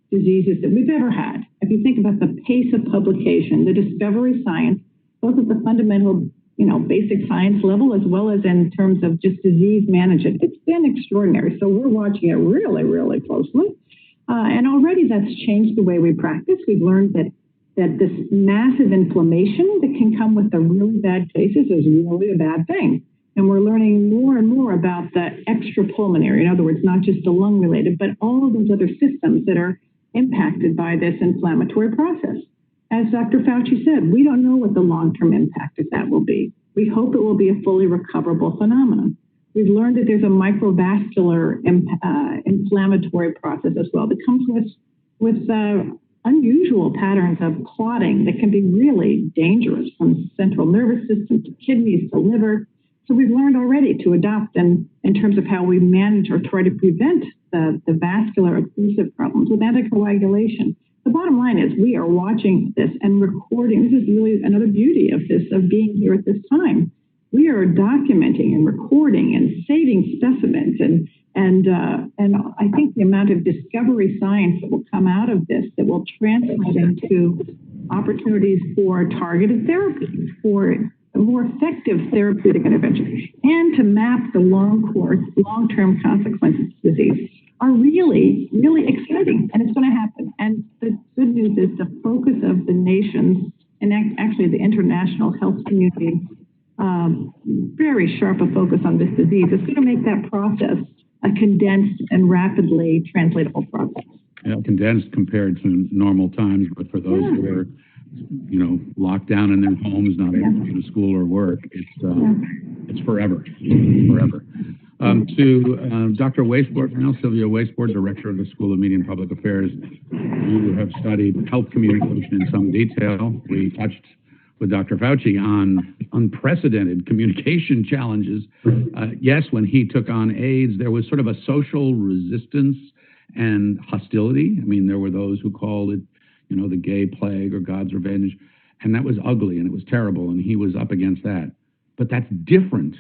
diseases that we've ever had. If you think about the pace of publication, the discovery science, both at the fundamental, basic science level, as well as in terms of just disease management, it's been extraordinary. So we're watching it really, really closely. And already that's changed the way we practice. We've learned that this massive inflammation that can come with the really bad cases is really a bad thing. And we're learning more and more about the extrapulmonary, in other words, not just the lung-related, but all of those other systems that are impacted by this inflammatory process. As Dr. Fauci said, we don't know what the long-term impact of that will be. We hope it will be a fully recoverable phenomenon. We've learned that there's a microvascular inflammatory process as well that comes with unusual patterns of clotting that can be really dangerous, from central nervous system to kidneys to liver. So we've learned already to adopt in terms of how we manage or try to prevent the vascular occlusive problems with anticoagulation. The bottom line is we are watching this and recording. This is really another beauty of being here at this time. We are documenting and recording and saving specimens and And I think the amount of discovery science that will come out of this that will translate into opportunities for targeted therapies, for a more effective therapeutic intervention, and to map the long-term consequences of disease are really, really exciting, and it's going to happen. And the good news is the focus of the nations and actually the international health community, very sharp a focus on this disease, is going to make that process a condensed and rapidly translatable process. Yeah, condensed compared to normal times, but for those who are, locked down in their homes, not able to go to school or work, it's forever, forever. To Dr. Waisbord now, Silvio Waisbord, Director of the School of Media and Public Affairs. You have studied health communication in some detail. We touched with Dr. Fauci on unprecedented communication challenges. Yes, when he took on AIDS, there was sort of a social resistance and hostility. I mean, there were those who called it, the gay plague or God's revenge, and that was ugly and it was terrible, and he was up against that. But that's different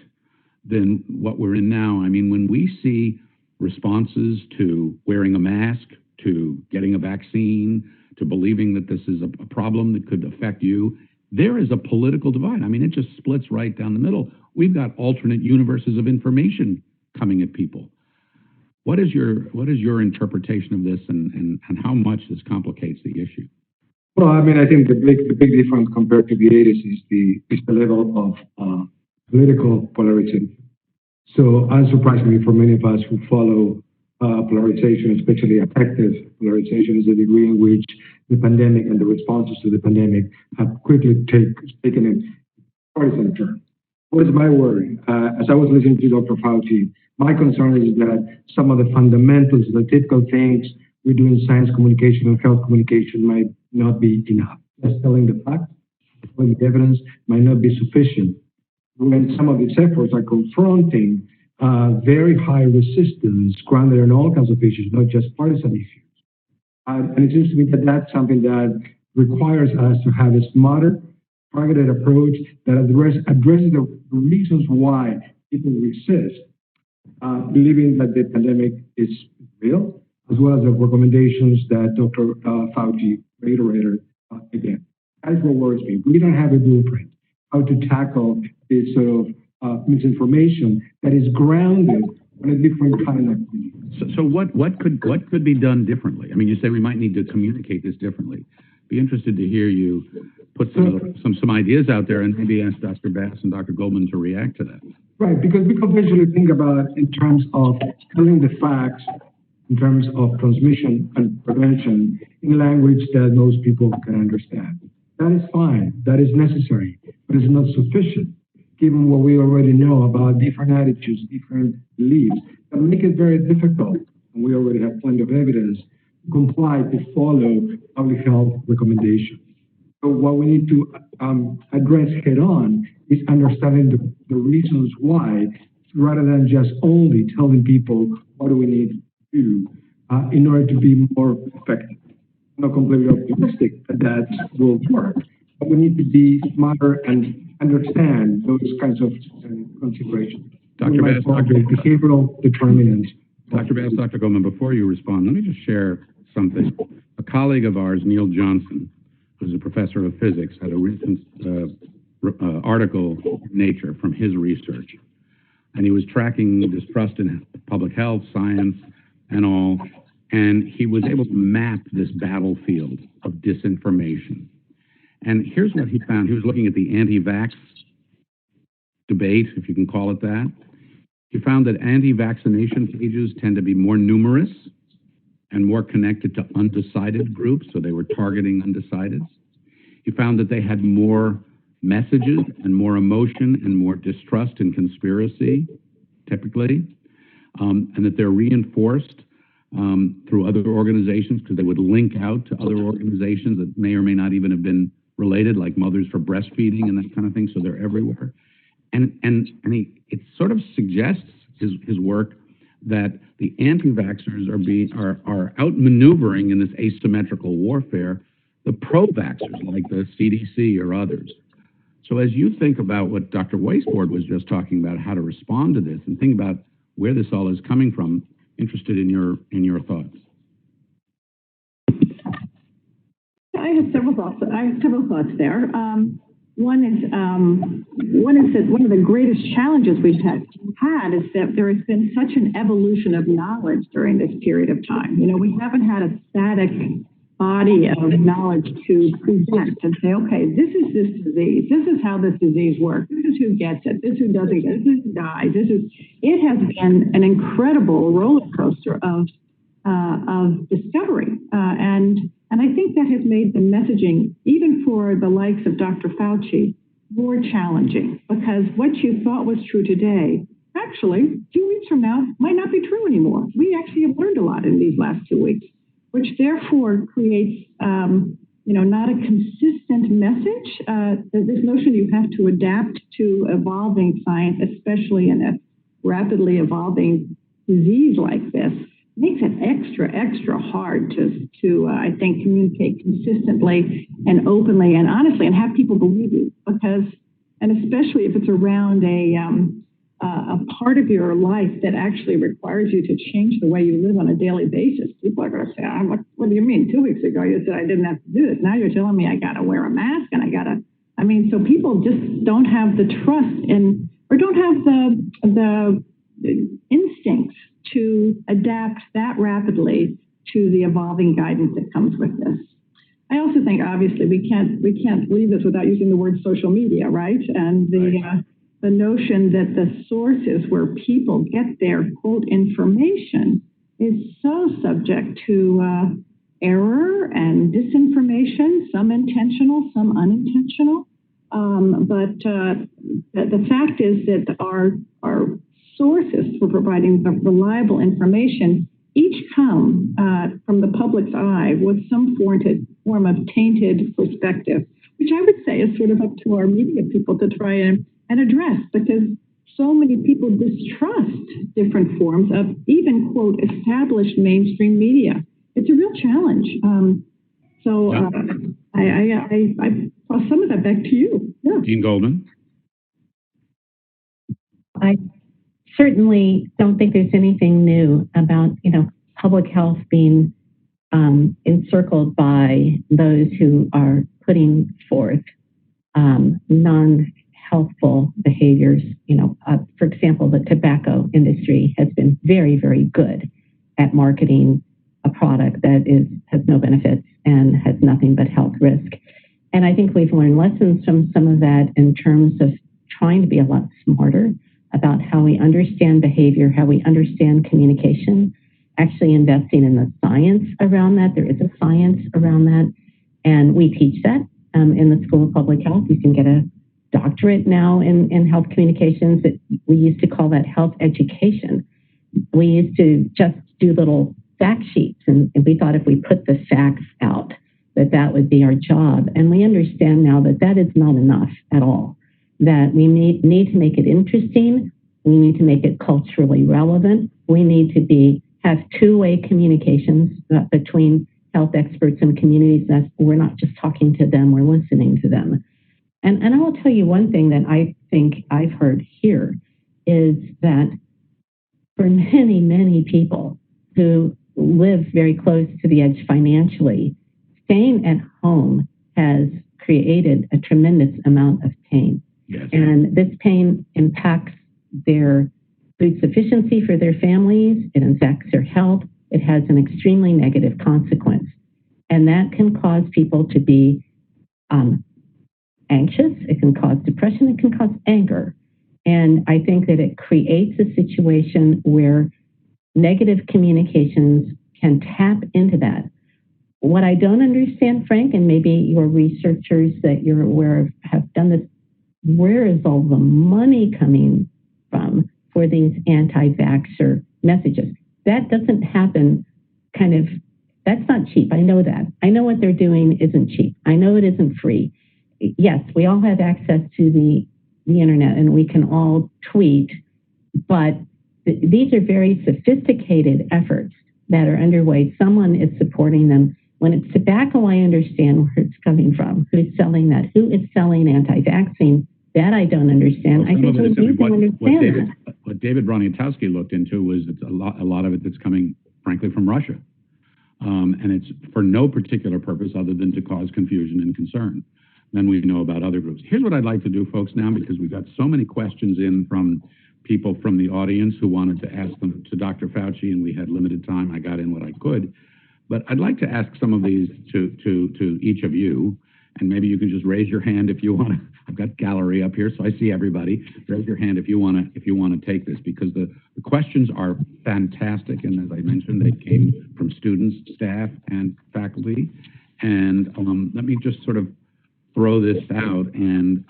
than what we're in now. I mean, when we see responses to wearing a mask, to getting a vaccine, to believing that this is a problem that could affect you, there is a political divide. I mean, it just splits right down the middle. We've got alternate universes of information coming at people. What is your interpretation of this, and how much this complicates the issue? Well, I mean, I think the big difference compared to the 80s is the level of political polarization. So unsurprisingly for many of us who follow polarization, especially affective polarization, is the degree in which the pandemic and the responses to the pandemic have quickly taken a partisan turn. What is my worry? As I was listening to Dr. Fauci, my concern is that some of the fundamentals, the typical things we do in science communication and health communication might not be enough. Just telling the facts, telling the evidence might not be sufficient. When some of these efforts are confronting very high resistance grounded in all kinds of issues, not just partisan issues. And it seems to me that that's something that requires us to have a smarter, targeted approach that addresses the reasons why people resist, believing that the pandemic is real, as well as the recommendations that Dr. Fauci reiterated again. That is what worries me. We don't have a blueprint how to tackle this sort of misinformation that is grounded on a different kind of belief. So what could be done differently? I mean, you say we might need to communicate this differently. Be interested to hear you put some ideas out there, and maybe ask Dr. Bass and Dr. Goldman to react to that. Right, because we conventionally think about it in terms of telling the facts, in terms of transmission and prevention, in language that most people can understand. That is fine, that is necessary, but it's not sufficient, given what we already know about different attitudes, different beliefs, that make it very difficult, and we already have plenty of evidence, to comply, to follow public health recommendations. So what we need to address head on is understanding the reasons why, rather than just only telling people what do we need to do in order to be more effective. I'm not completely optimistic that will work, but we need to be smarter and understand those kinds of considerations. Dr. Bass, behavioral determinants. Dr. Bass, Dr. Goldman, before you respond, let me just share something. A colleague of ours, Neil Johnson, who's a professor of physics, had a recent article in Nature from his research. And he was tracking distrust in public health, science, and all. And he was able to map this battlefield of disinformation. And here's what he found. He was looking at the anti-vax debate, if you can call it that. He found that anti-vaccination pages tend to be more numerous and more connected to undecided groups, so they were targeting undecideds. He found that they had more messages and more emotion and more distrust and conspiracy, typically, and that they're reinforced through other organizations because they would link out to other organizations that may or may not even have been related, like Mothers for Breastfeeding and that kind of thing, so they're everywhere. And it sort of suggests his work that the anti-vaxxers are outmaneuvering in this asymmetrical warfare the pro-vaxxers like the CDC or others. So as you think about what Dr. Waisbord was just talking about, how to respond to this, and think about where this all is coming from. Interested in your thoughts. I have several thoughts there. One is that one of the greatest challenges we've had is that there has been such an evolution of knowledge during this period of time. You know, we haven't had a static body of knowledge to present and say, okay, this is this disease. This is how this disease works. This is who gets it. This is who doesn't get it. This is who dies. It has been an incredible roller coaster of discovery. And I think that has made the messaging, even for the likes of Dr. Fauci, more challenging, because what you thought was true today, actually, 2 weeks from now, might not be true anymore. We actually have learned a lot in these last 2 weeks, which therefore creates, not a consistent message. This notion you have to adapt to evolving science, especially in a rapidly evolving disease like this, makes it extra hard to I think, communicate consistently and openly and honestly and have people believe you, because, and especially if it's around a part of your life that actually requires you to change the way you live on a daily basis. People are going to say, what do you mean? 2 weeks ago you said I didn't have to do this. Now you're telling me I got to wear a mask and so people just don't have the trust or don't have the instincts to adapt that rapidly to the evolving guidance that comes with this. I also think, obviously, we can't leave this without using the word social media, right? And the notion that the sources where people get their, quote, information is so subject to error and disinformation, some intentional, some unintentional. But the fact is that our sources for providing the reliable information each come from the public's eye with some form of tainted perspective, which I would say is sort of up to our media people to try and address, because so many people distrust different forms of even, quote, established mainstream media. It's a real challenge. I'll some of that back to you. Yeah. Dean Goldman. I certainly don't think there's anything new about, public health being encircled by those who are putting forth non-healthful behaviors. For example, the tobacco industry has been very, very good at marketing a product that has no benefits and has nothing but health risk. And I think we've learned lessons from some of that in terms of trying to be a lot smarter about how we understand behavior, how we understand communication, actually investing in the science around that. There is a science around that, and we teach that in the School of Public Health. You can get a doctorate now in health communications. We used to call that health education. We used to just do little fact sheets, and we thought if we put the facts out, that would be our job. And we understand now that is not enough at all, that we need to make it interesting. We need to make it culturally relevant. We need to have two-way communications between health experts and communities. We're not just talking to them, we're listening to them. And I will tell you one thing that I think I've heard here is that for many, many people who live very close to the edge financially, staying at home has created a tremendous amount of pain. Yes. And this pain impacts their food sufficiency for their families. It impacts their health. It has an extremely negative consequence. And that can cause people to be anxious. It can cause depression. It can cause anger. And I think that it creates a situation where negative communications can tap into that. What I don't understand, Frank, and maybe your researchers that you're aware of have done this, where is all the money coming from for these anti-vaxxer messages? That doesn't happen that's not cheap. I know that. I know what they're doing isn't cheap. I know it isn't free. Yes, we all have access to the internet and we can all tweet, but these are very sophisticated efforts that are underway. Someone is supporting them. When it's tobacco, I understand where it's coming from. Who's selling that? Who is selling anti-vaccine? That I don't understand. I think we need to understand that. What David Broniatowski looked into was it's a lot of it that's coming, frankly, from Russia. And it's for no particular purpose other than to cause confusion and concern. Then we know about other groups. Here's what I'd like to do, folks, now, because we've got so many questions in from people from the audience who wanted to ask them to Dr. Fauci, and we had limited time. I got in what I could. But I'd like to ask some of these to each of you, and maybe you can just raise your hand if you want to. I've got gallery up here, so I see everybody. Raise your hand if you want to take this, because the questions are fantastic, and as I mentioned, they came from students, staff, and faculty. And let me just sort of throw this out, and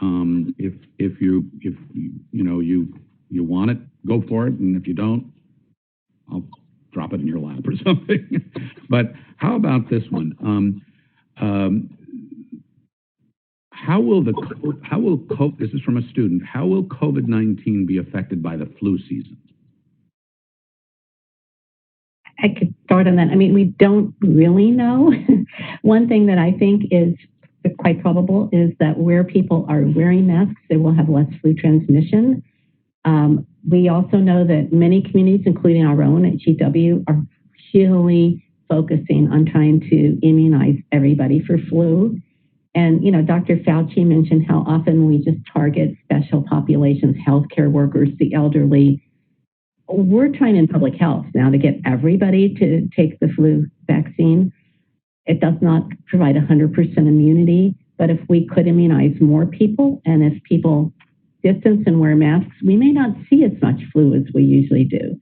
if you want it, go for it, and if you don't, I'll drop it in your lap or something. But how about this one? This is from a student. How will COVID-19 be affected by the flu season? I could start on that. I mean, we don't really know. One thing that I think is quite probable is that where people are wearing masks, they will have less flu transmission. We also know that many communities, including our own at GW, are really focusing on trying to immunize everybody for flu. And, Dr. Fauci mentioned how often we just target special populations, healthcare workers, the elderly. We're trying in public health now to get everybody to take the flu vaccine. It does not provide 100% immunity, but if we could immunize more people, and if people distance and wear masks, we may not see as much flu as we usually do.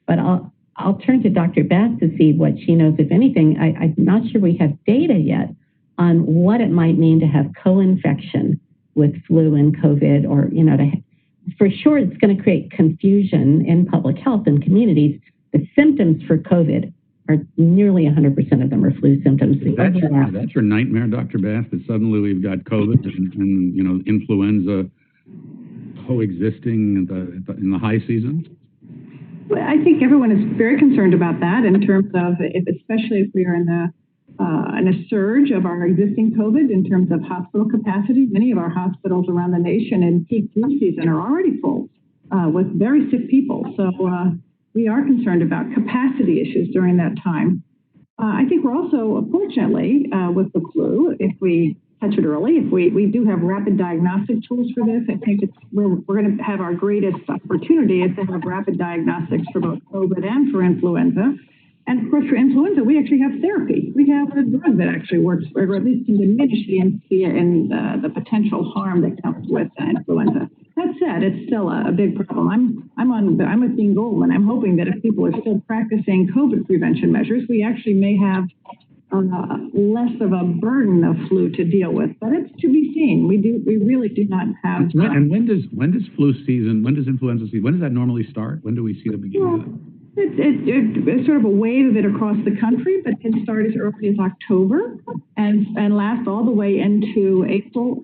But I'll turn to Dr. Bass to see what she knows, if anything. I'm not sure we have data yet on what it might mean to have co-infection with flu and COVID, or, for sure it's going to create confusion in public health and communities. The symptoms for COVID are nearly 100% of them are flu symptoms. That's your nightmare, Dr. Bass, that suddenly we've got COVID and influenza coexisting in the high season? Well, I think everyone is very concerned about that in terms of, especially if we are in a surge of our existing COVID in terms of hospital capacity. Many of our hospitals around the nation in peak flu season are already full with very sick people. So we are concerned about capacity issues during that time. I think we're also, fortunately, with the flu, if we catch it early, if we do have rapid diagnostic tools for this, I think we're going to have our greatest opportunity is to have rapid diagnostics for both COVID and for influenza. And of course, for influenza, we actually have therapy. We have a drug that actually works, or at least can diminish the potential harm that comes with influenza. That said, it's still a big problem. I'm with Dean Goldman. I'm hoping that if people are still practicing COVID prevention measures, we actually may have less of a burden of flu to deal with. But it's to be seen. We really do not have. And when does influenza season? When does that normally start? When do we see the beginning of that? It's sort of a wave of it across the country, but can start as early as October and last all the way into April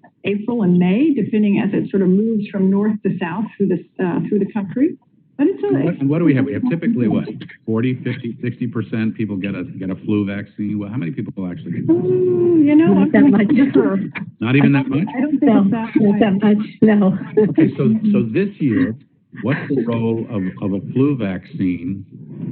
and May, depending as it sort of moves from north to south through the country. But and what do we have? We have typically what, 40, 50, 60% people get a flu vaccine. Well, how many people actually get that? Not that much. Not even that much? I don't think it's that much. No. Okay, so this year, what's the role of a flu vaccine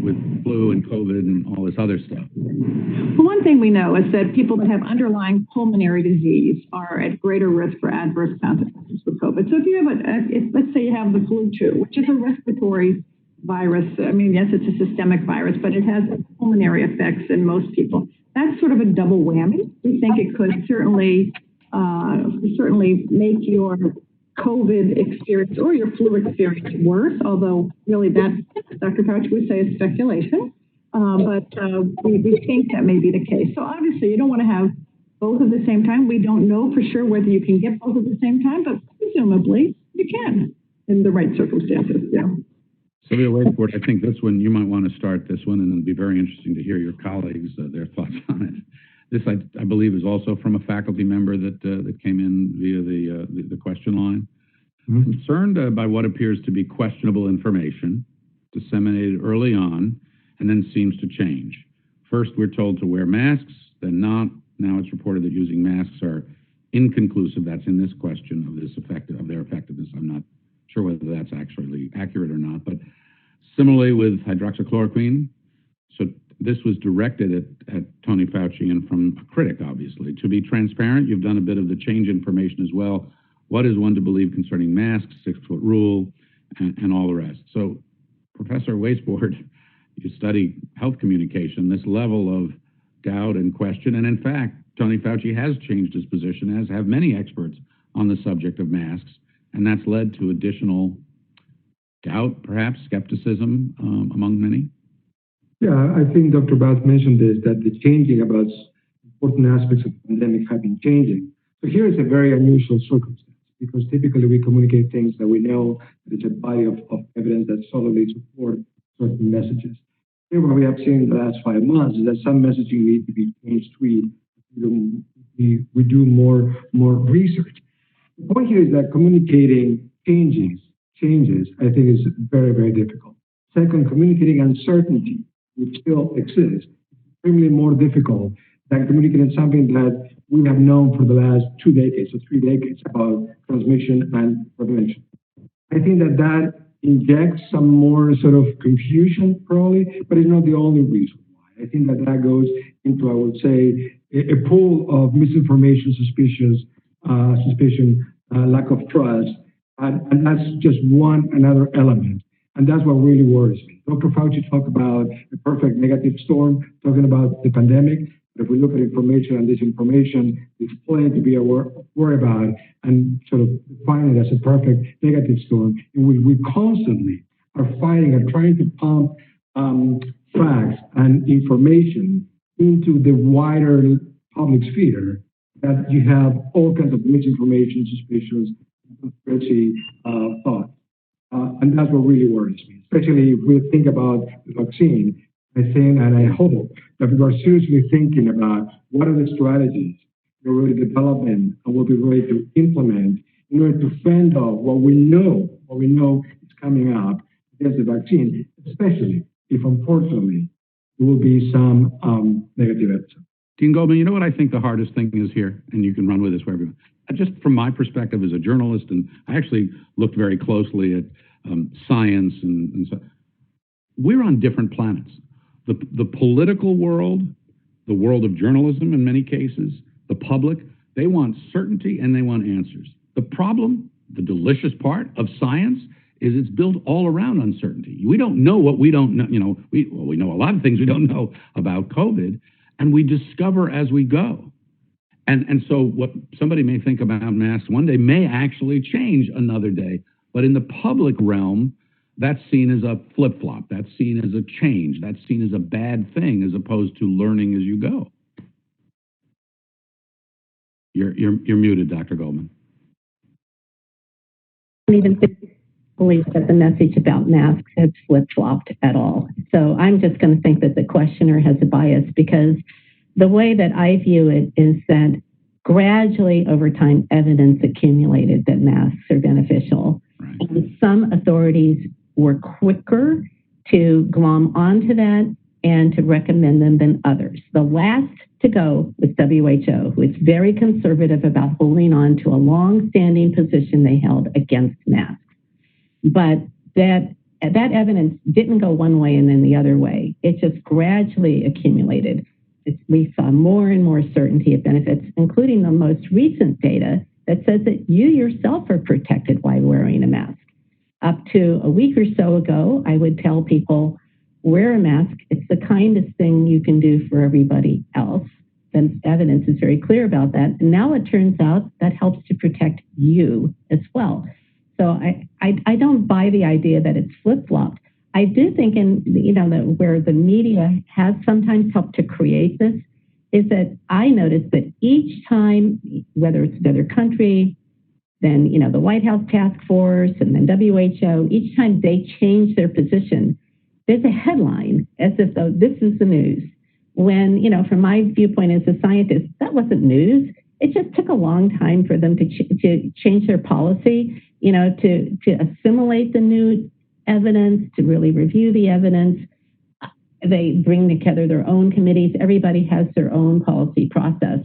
with flu and COVID and all this other stuff? Well, one thing we know is that people that have underlying pulmonary disease are at greater risk for adverse consequences with COVID. So if you have let's say you have the flu too, which is a respiratory virus. I mean, yes, it's a systemic virus, but it has pulmonary effects in most people. That's sort of a double whammy. We think it could certainly make your COVID experience or your flu experience worse, although really that, Dr. Fauci would say, is speculation. But we think that may be the case. So obviously you don't want to have both at the same time. We don't know for sure whether you can get both at the same time, but presumably you can in the right circumstances. Yeah. Silvio, Waisbord, I think this one, you might want to start this one, and it'll be very interesting to hear your colleagues, their thoughts on it. This, I believe, is also from a faculty member that came in via the question line. Mm-hmm. Concerned by what appears to be questionable information disseminated early on and then seems to change. First, we're told to wear masks, then not. Now it's reported that using masks are inconclusive. That's in this question of their effectiveness. I'm not sure sure whether that's actually accurate or not, but similarly with hydroxychloroquine. So this was directed at Tony Fauci and from a critic, obviously. To be transparent, you've done a bit of the change information as well. What is one to believe concerning masks, 6-foot rule, and all the rest? So, Professor Waisbord, you study health communication, this level of doubt and question, and in fact, Tony Fauci has changed his position, as have many experts on the subject of masks, and that's led to additional doubt, perhaps skepticism among many. Yeah, I think Dr. Bath mentioned this, that the changing about important aspects of the pandemic have been changing. So here is a very unusual circumstance, because typically we communicate things that we know that it's a body of evidence that solidly support certain messages. Here, what we have seen in the last 5 months is that some messaging needs to be changed. We do more research. The point here is that communicating changes, I think is very, very difficult. Second, communicating uncertainty, which still exists, is extremely more difficult than communicating something that we have known for the last 2 decades or 3 decades about transmission and prevention. I think that injects some more sort of confusion, probably, but it's not the only reason why. I think that goes into, I would say, a pool of misinformation, suspicion, lack of trust, and that's just another element. And that's what really worries me. Dr. Fauci talked about a perfect negative storm, talking about the pandemic. But if we look at information and disinformation, it's plenty to be worried about and sort of define it as a perfect negative storm in which we constantly are fighting and trying to pump facts and information into the wider public sphere, that you have all kinds of misinformation, suspicions, conspiracy thoughts. And that's what really worries me, especially if we think about the vaccine. I think and I hope that we are seriously thinking about what are the strategies we're really developing and what we're ready to implement in order to fend off what we know is coming up against the vaccine, especially if, unfortunately, there will be some negative evidence. Dean Goldman, you know what I think the hardest thing is here, and you can run with this wherever you want. Just from my perspective as a journalist, and I actually looked very closely at science and so, we're on different planets. The political world, the world of journalism in many cases, the public, they want certainty and they want answers. The problem, the delicious part of science, is it's built all around uncertainty. We don't know what we don't know. You know, we know a lot of things we don't know about COVID, and we discover as we go. And so what somebody may think about masks one day may actually change another day. But in the public realm, that's seen as a flip-flop. That's seen as a change. That's seen as a bad thing as opposed to learning as you go. You're muted, Dr. Goldman. I don't even believe that the message about masks has flip-flopped at all. So I'm just going to think that the questioner has a bias, because the way that I view it is that gradually over time, evidence accumulated that masks are beneficial. Right. And some authorities were quicker to glom onto that and to recommend them than others. The last to go was WHO, who is very conservative about holding on to a long-standing position they held against masks. But that evidence didn't go one way and then the other way. It just gradually accumulated. We saw more and more certainty of benefits, including the most recent data that says that you yourself are protected while wearing a mask. Up to a week or so ago, I would tell people, wear a mask. It's the kindest thing you can do for everybody else. The evidence is very clear about that. And now it turns out that helps to protect you as well. So I don't buy the idea that it's flip-flopped. I do think that where the media has sometimes helped to create this is that I noticed that each time, whether it's another country, then, the White House task force and then WHO, each time they change their position, there's a headline as if though this is the news. When, from my viewpoint as a scientist, that wasn't news. It just took a long time for them to change their policy, to assimilate the new evidence, to really review the evidence. They bring together their own committees. Everybody has their own policy process.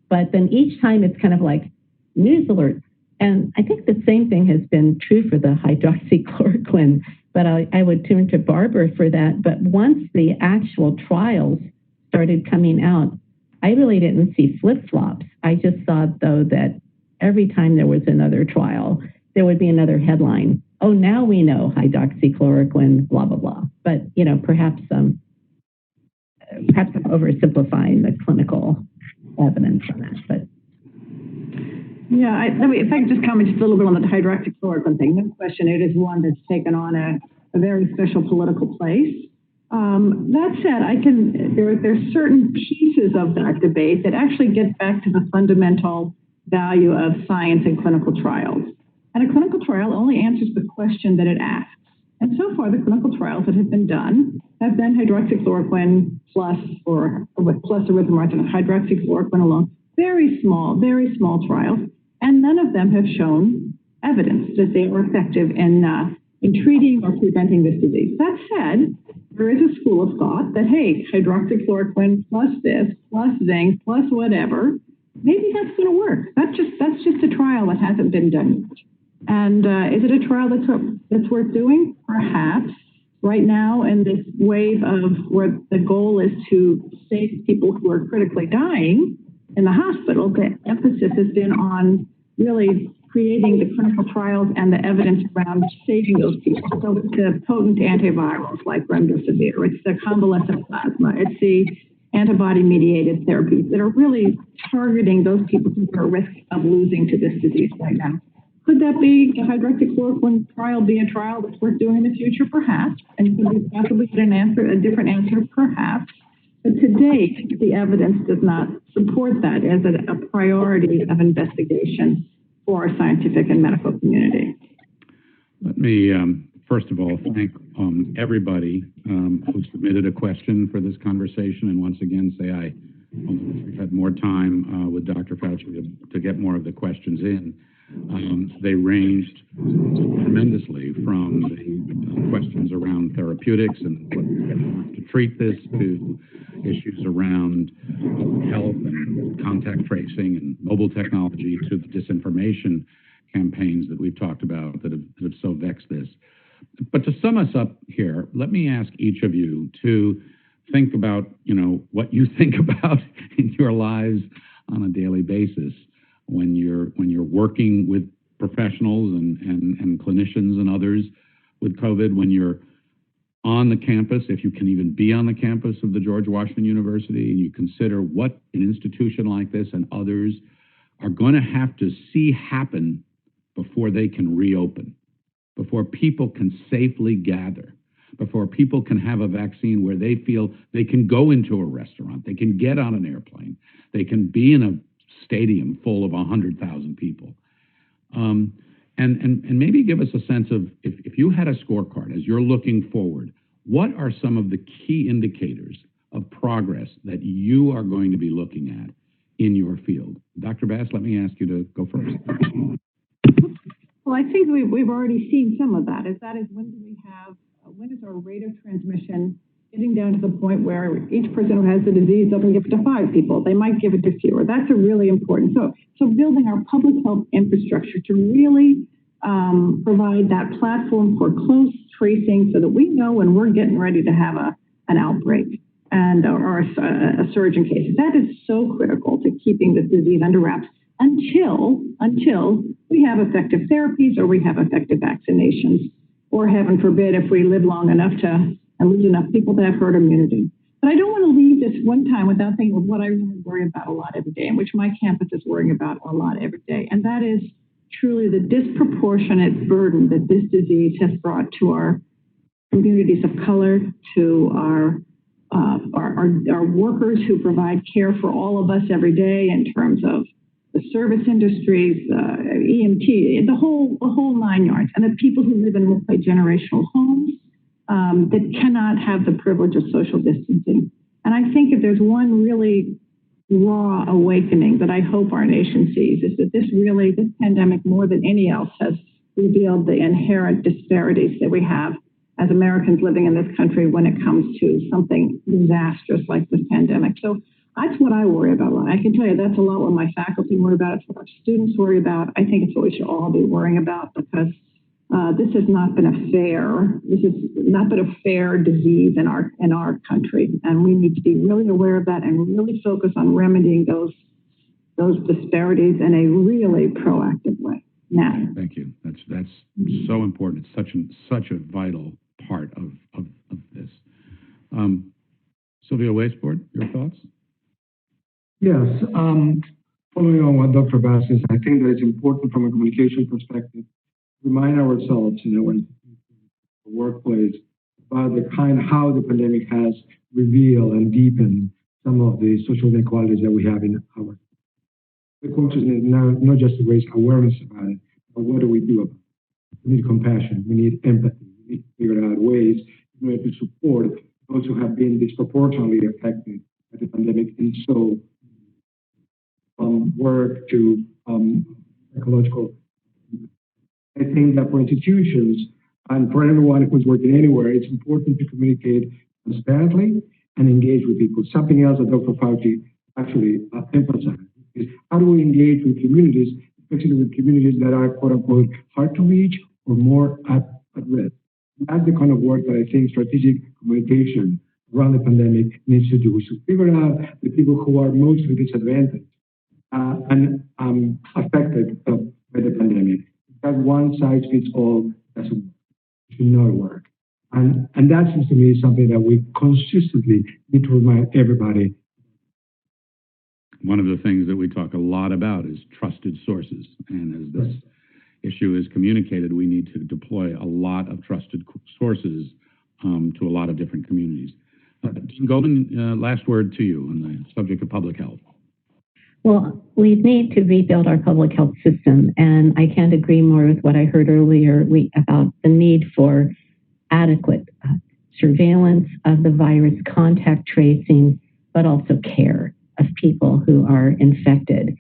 But then each time it's kind of like news alert, And I think the same thing has been true for the hydroxychloroquine, but I would turn to Barbara for that. But once the actual trials started coming out, I really didn't see flip-flops. I just saw, though, that every time there was another trial, there would be another headline. Oh, now we know hydroxychloroquine, blah, blah, blah. But, perhaps I'm oversimplifying the clinical evidence on that. But yeah, if I could just comment just a little bit on the hydroxychloroquine thing. No question, it is one that's taken on a very special political place. That said, there's certain pieces of that debate that actually get back to the fundamental value of science and clinical trials. And a clinical trial only answers the question that it asks. And so far, the clinical trials that have been done have been hydroxychloroquine plus or with plus erythromycin and hydroxychloroquine alone. Very small trials. And none of them have shown evidence that they are effective in treating or preventing this disease. That said, there is a school of thought that, hey, hydroxychloroquine plus this, plus zinc, plus whatever, maybe that's going to work. That's just a trial that hasn't been done yet. And is it a trial that's worth doing? Perhaps. Right now, in this wave of where the goal is to save people who are critically dying in the hospital, the emphasis has been on really creating the clinical trials and the evidence around saving those people. So it's the potent antivirals like remdesivir, it's the convalescent plasma, it's the antibody-mediated therapies that are really targeting those people who are at risk of losing to this disease right now. Could that be the hydroxychloroquine trial be a trial that's worth doing in the future? Perhaps. And could we possibly get a different answer? Perhaps. But to date, the evidence does not support that as a priority of investigation for our scientific and medical community. Let me, first of all, thank everybody who submitted a question for this conversation, and once again say we've had more time with Dr. Fauci to get more of the questions in. They ranged tremendously from the questions around therapeutics and what to treat this to issues around health and contact tracing and mobile technology to the disinformation campaigns that we've talked about that have so vexed this. But to sum us up here, let me ask each of you to think about, what you think about in your lives on a daily basis when you're working with professionals and clinicians and others with COVID, when you're on the campus, if you can even be on the campus of the George Washington University, and you consider what an institution like this and others are going to have to see happen before they can reopen, before people can safely gather, before people can have a vaccine where they feel they can go into a restaurant, they can get on an airplane, they can be in a stadium full of 100,000 people. And maybe give us a sense of, if you had a scorecard as you're looking forward, what are some of the key indicators of progress that you are going to be looking at in your field? Dr. Bass, let me ask you to go first. Well, I think we've already seen some of that. That is when is our rate of transmission getting down to the point where each person who has the disease doesn't give it to 5 people. They might give it to fewer. That's a really important. So building our public health infrastructure to really provide that platform for close tracing so that we know when we're getting ready to have an outbreak or a surge in cases. That is so critical to keeping this disease under wraps until we have effective therapies or we have effective vaccinations, or heaven forbid, if we live long enough and lose enough people to have herd immunity. But I don't want to leave this one time without thinking of what I really worry about a lot every day, and which my campus is worrying about a lot every day. And that is truly the disproportionate burden that this disease has brought to our communities of color, to our workers who provide care for all of us every day in terms of the service industries, EMT, the whole 9 yards, and the people who live in multi-generational homes that cannot have the privilege of social distancing. And I think if there's one really raw awakening that I hope our nation sees, is that this pandemic, more than any else, has revealed the inherent disparities that we have as Americans living in this country when it comes to something disastrous like this pandemic. So That's what I worry about a lot. I can tell you that's a lot what my faculty worry about. It's what our students worry about. I think it's what we should all be worrying about because this has not been a fair disease in our country, and we need to be really aware of that and really focus on remedying those disparities in a really proactive way. Now, thank you. That's so important. It's such a vital part of this. Silvio Waisbord, your thoughts? Yes. Following on what Dr. Bass says, I think that it's important from a communication perspective to remind ourselves in our workplace about how the pandemic has revealed and deepened some of the social inequalities that we have in our. The question is not just to raise awareness about it, but what do we do about it? We need compassion. We need empathy. We need to figure out ways in order to support those who have been disproportionately affected by the pandemic, and so work to psychological. I think that for institutions and for everyone who's working anywhere, it's important to communicate transparently and engage with people. Something else that Dr. Fauci actually emphasized is how do we engage with communities, especially with communities that are quote unquote hard to reach or more at risk. That's the kind of work that I think strategic communication around the pandemic needs to do. We should figure out the people who are mostly disadvantaged and affected by the pandemic. That one size fits all doesn't should not work. And that seems to me something that we consistently need to remind everybody. One of the things that we talk a lot about is trusted sources. And as this issue is communicated, we need to deploy a lot of trusted sources to a lot of different communities. Dean Goldman, last word to you on the subject of public health. Well, we need to rebuild our public health system, and I can't agree more with what I heard earlier about the need for adequate surveillance of the virus, contact tracing, but also care of people who are infected.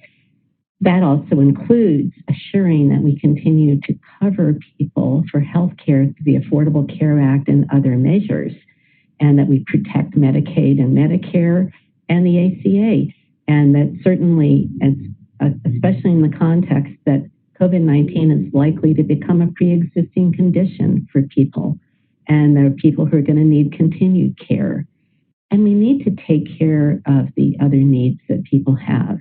That also includes assuring that we continue to cover people for health care through the Affordable Care Act and other measures, and that we protect Medicaid and Medicare and the ACA. And that certainly, especially in the context that COVID-19 is likely to become a pre-existing condition for people, and there are people who are going to need continued care. And we need to take care of the other needs that people have.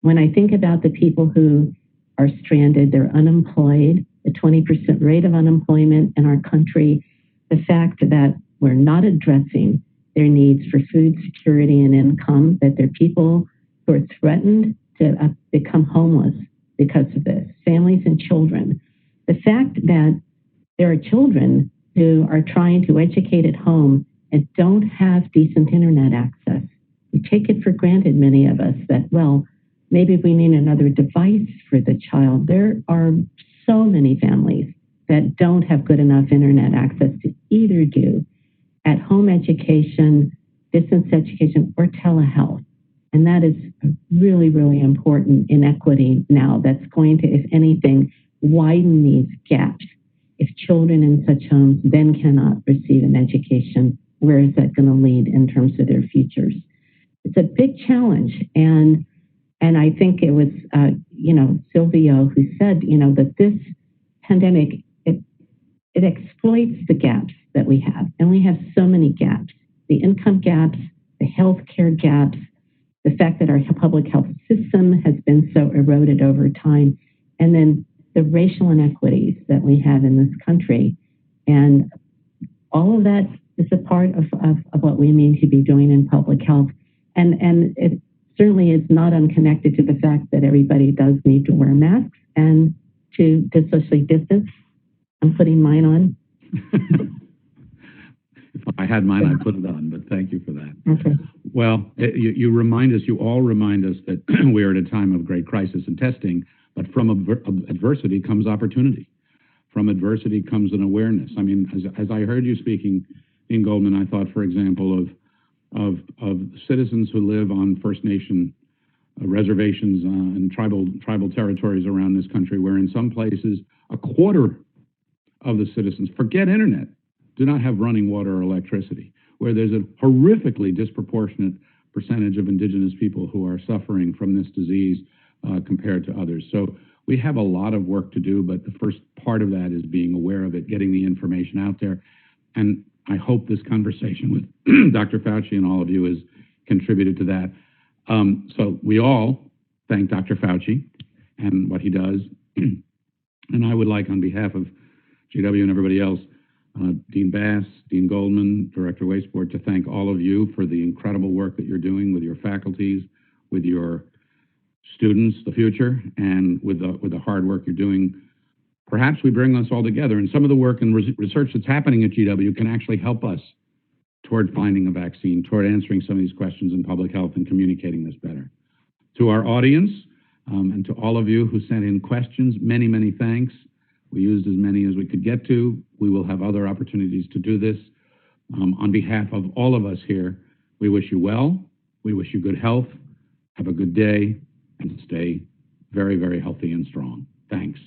When I think about the people who are stranded, they're unemployed, the 20% rate of unemployment in our country, the fact that we're not addressing their needs for food security and income, that there are people who are threatened to become homeless because of this, families and children. The fact that there are children who are trying to educate at home and don't have decent internet access. We take it for granted, many of us, that, well, maybe we need another device for the child. There are so many families that don't have good enough internet access to either do at-home education, distance education, or telehealth. And that is really, really important inequity now that's going to, if anything, widen these gaps. If children in such homes then cannot receive an education, where is that going to lead in terms of their futures? It's a big challenge. And I think it was, Silvio who said, that this pandemic, it exploits the gaps that we have. And we have so many gaps, the income gaps, the healthcare gaps, the fact that our public health system has been so eroded over time, and then the racial inequities that we have in this country. And all of that is a part of what we mean to be doing in public health. And it certainly is not unconnected to the fact that everybody does need to wear masks and to socially distance. I'm putting mine on. If I had mine, I'd put it on, but thank you for that. Okay. Well, you all remind us that we are at a time of great crisis and testing, but from adversity comes opportunity. From adversity comes an awareness. I mean, as I heard you speaking, Dean Goldman, I thought, for example, of citizens who live on First Nation reservations and tribal territories around this country, where in some places a quarter of the citizens, forget internet, do not have running water or electricity, where there's a horrifically disproportionate percentage of indigenous people who are suffering from this disease compared to others. So we have a lot of work to do, but the first part of that is being aware of it, getting the information out there. And I hope this conversation with Dr. Fauci and all of you has contributed to that. So we all thank Dr. Fauci and what he does. And I would like, on behalf of GW and everybody else, Dean Bass, Dean Goldman, Director Waisbord, to thank all of you for the incredible work that you're doing with your faculties, with your students, the future, and with the hard work you're doing. Perhaps we bring us all together, and some of the work and research that's happening at GW can actually help us toward finding a vaccine, toward answering some of these questions in public health and communicating this better. To our audience, and to all of you who sent in questions, many, many thanks. We used as many as we could get to. We will have other opportunities to do this. On behalf of all of us here, we wish you well. We wish you good health. Have a good day and stay very, very healthy and strong. Thanks.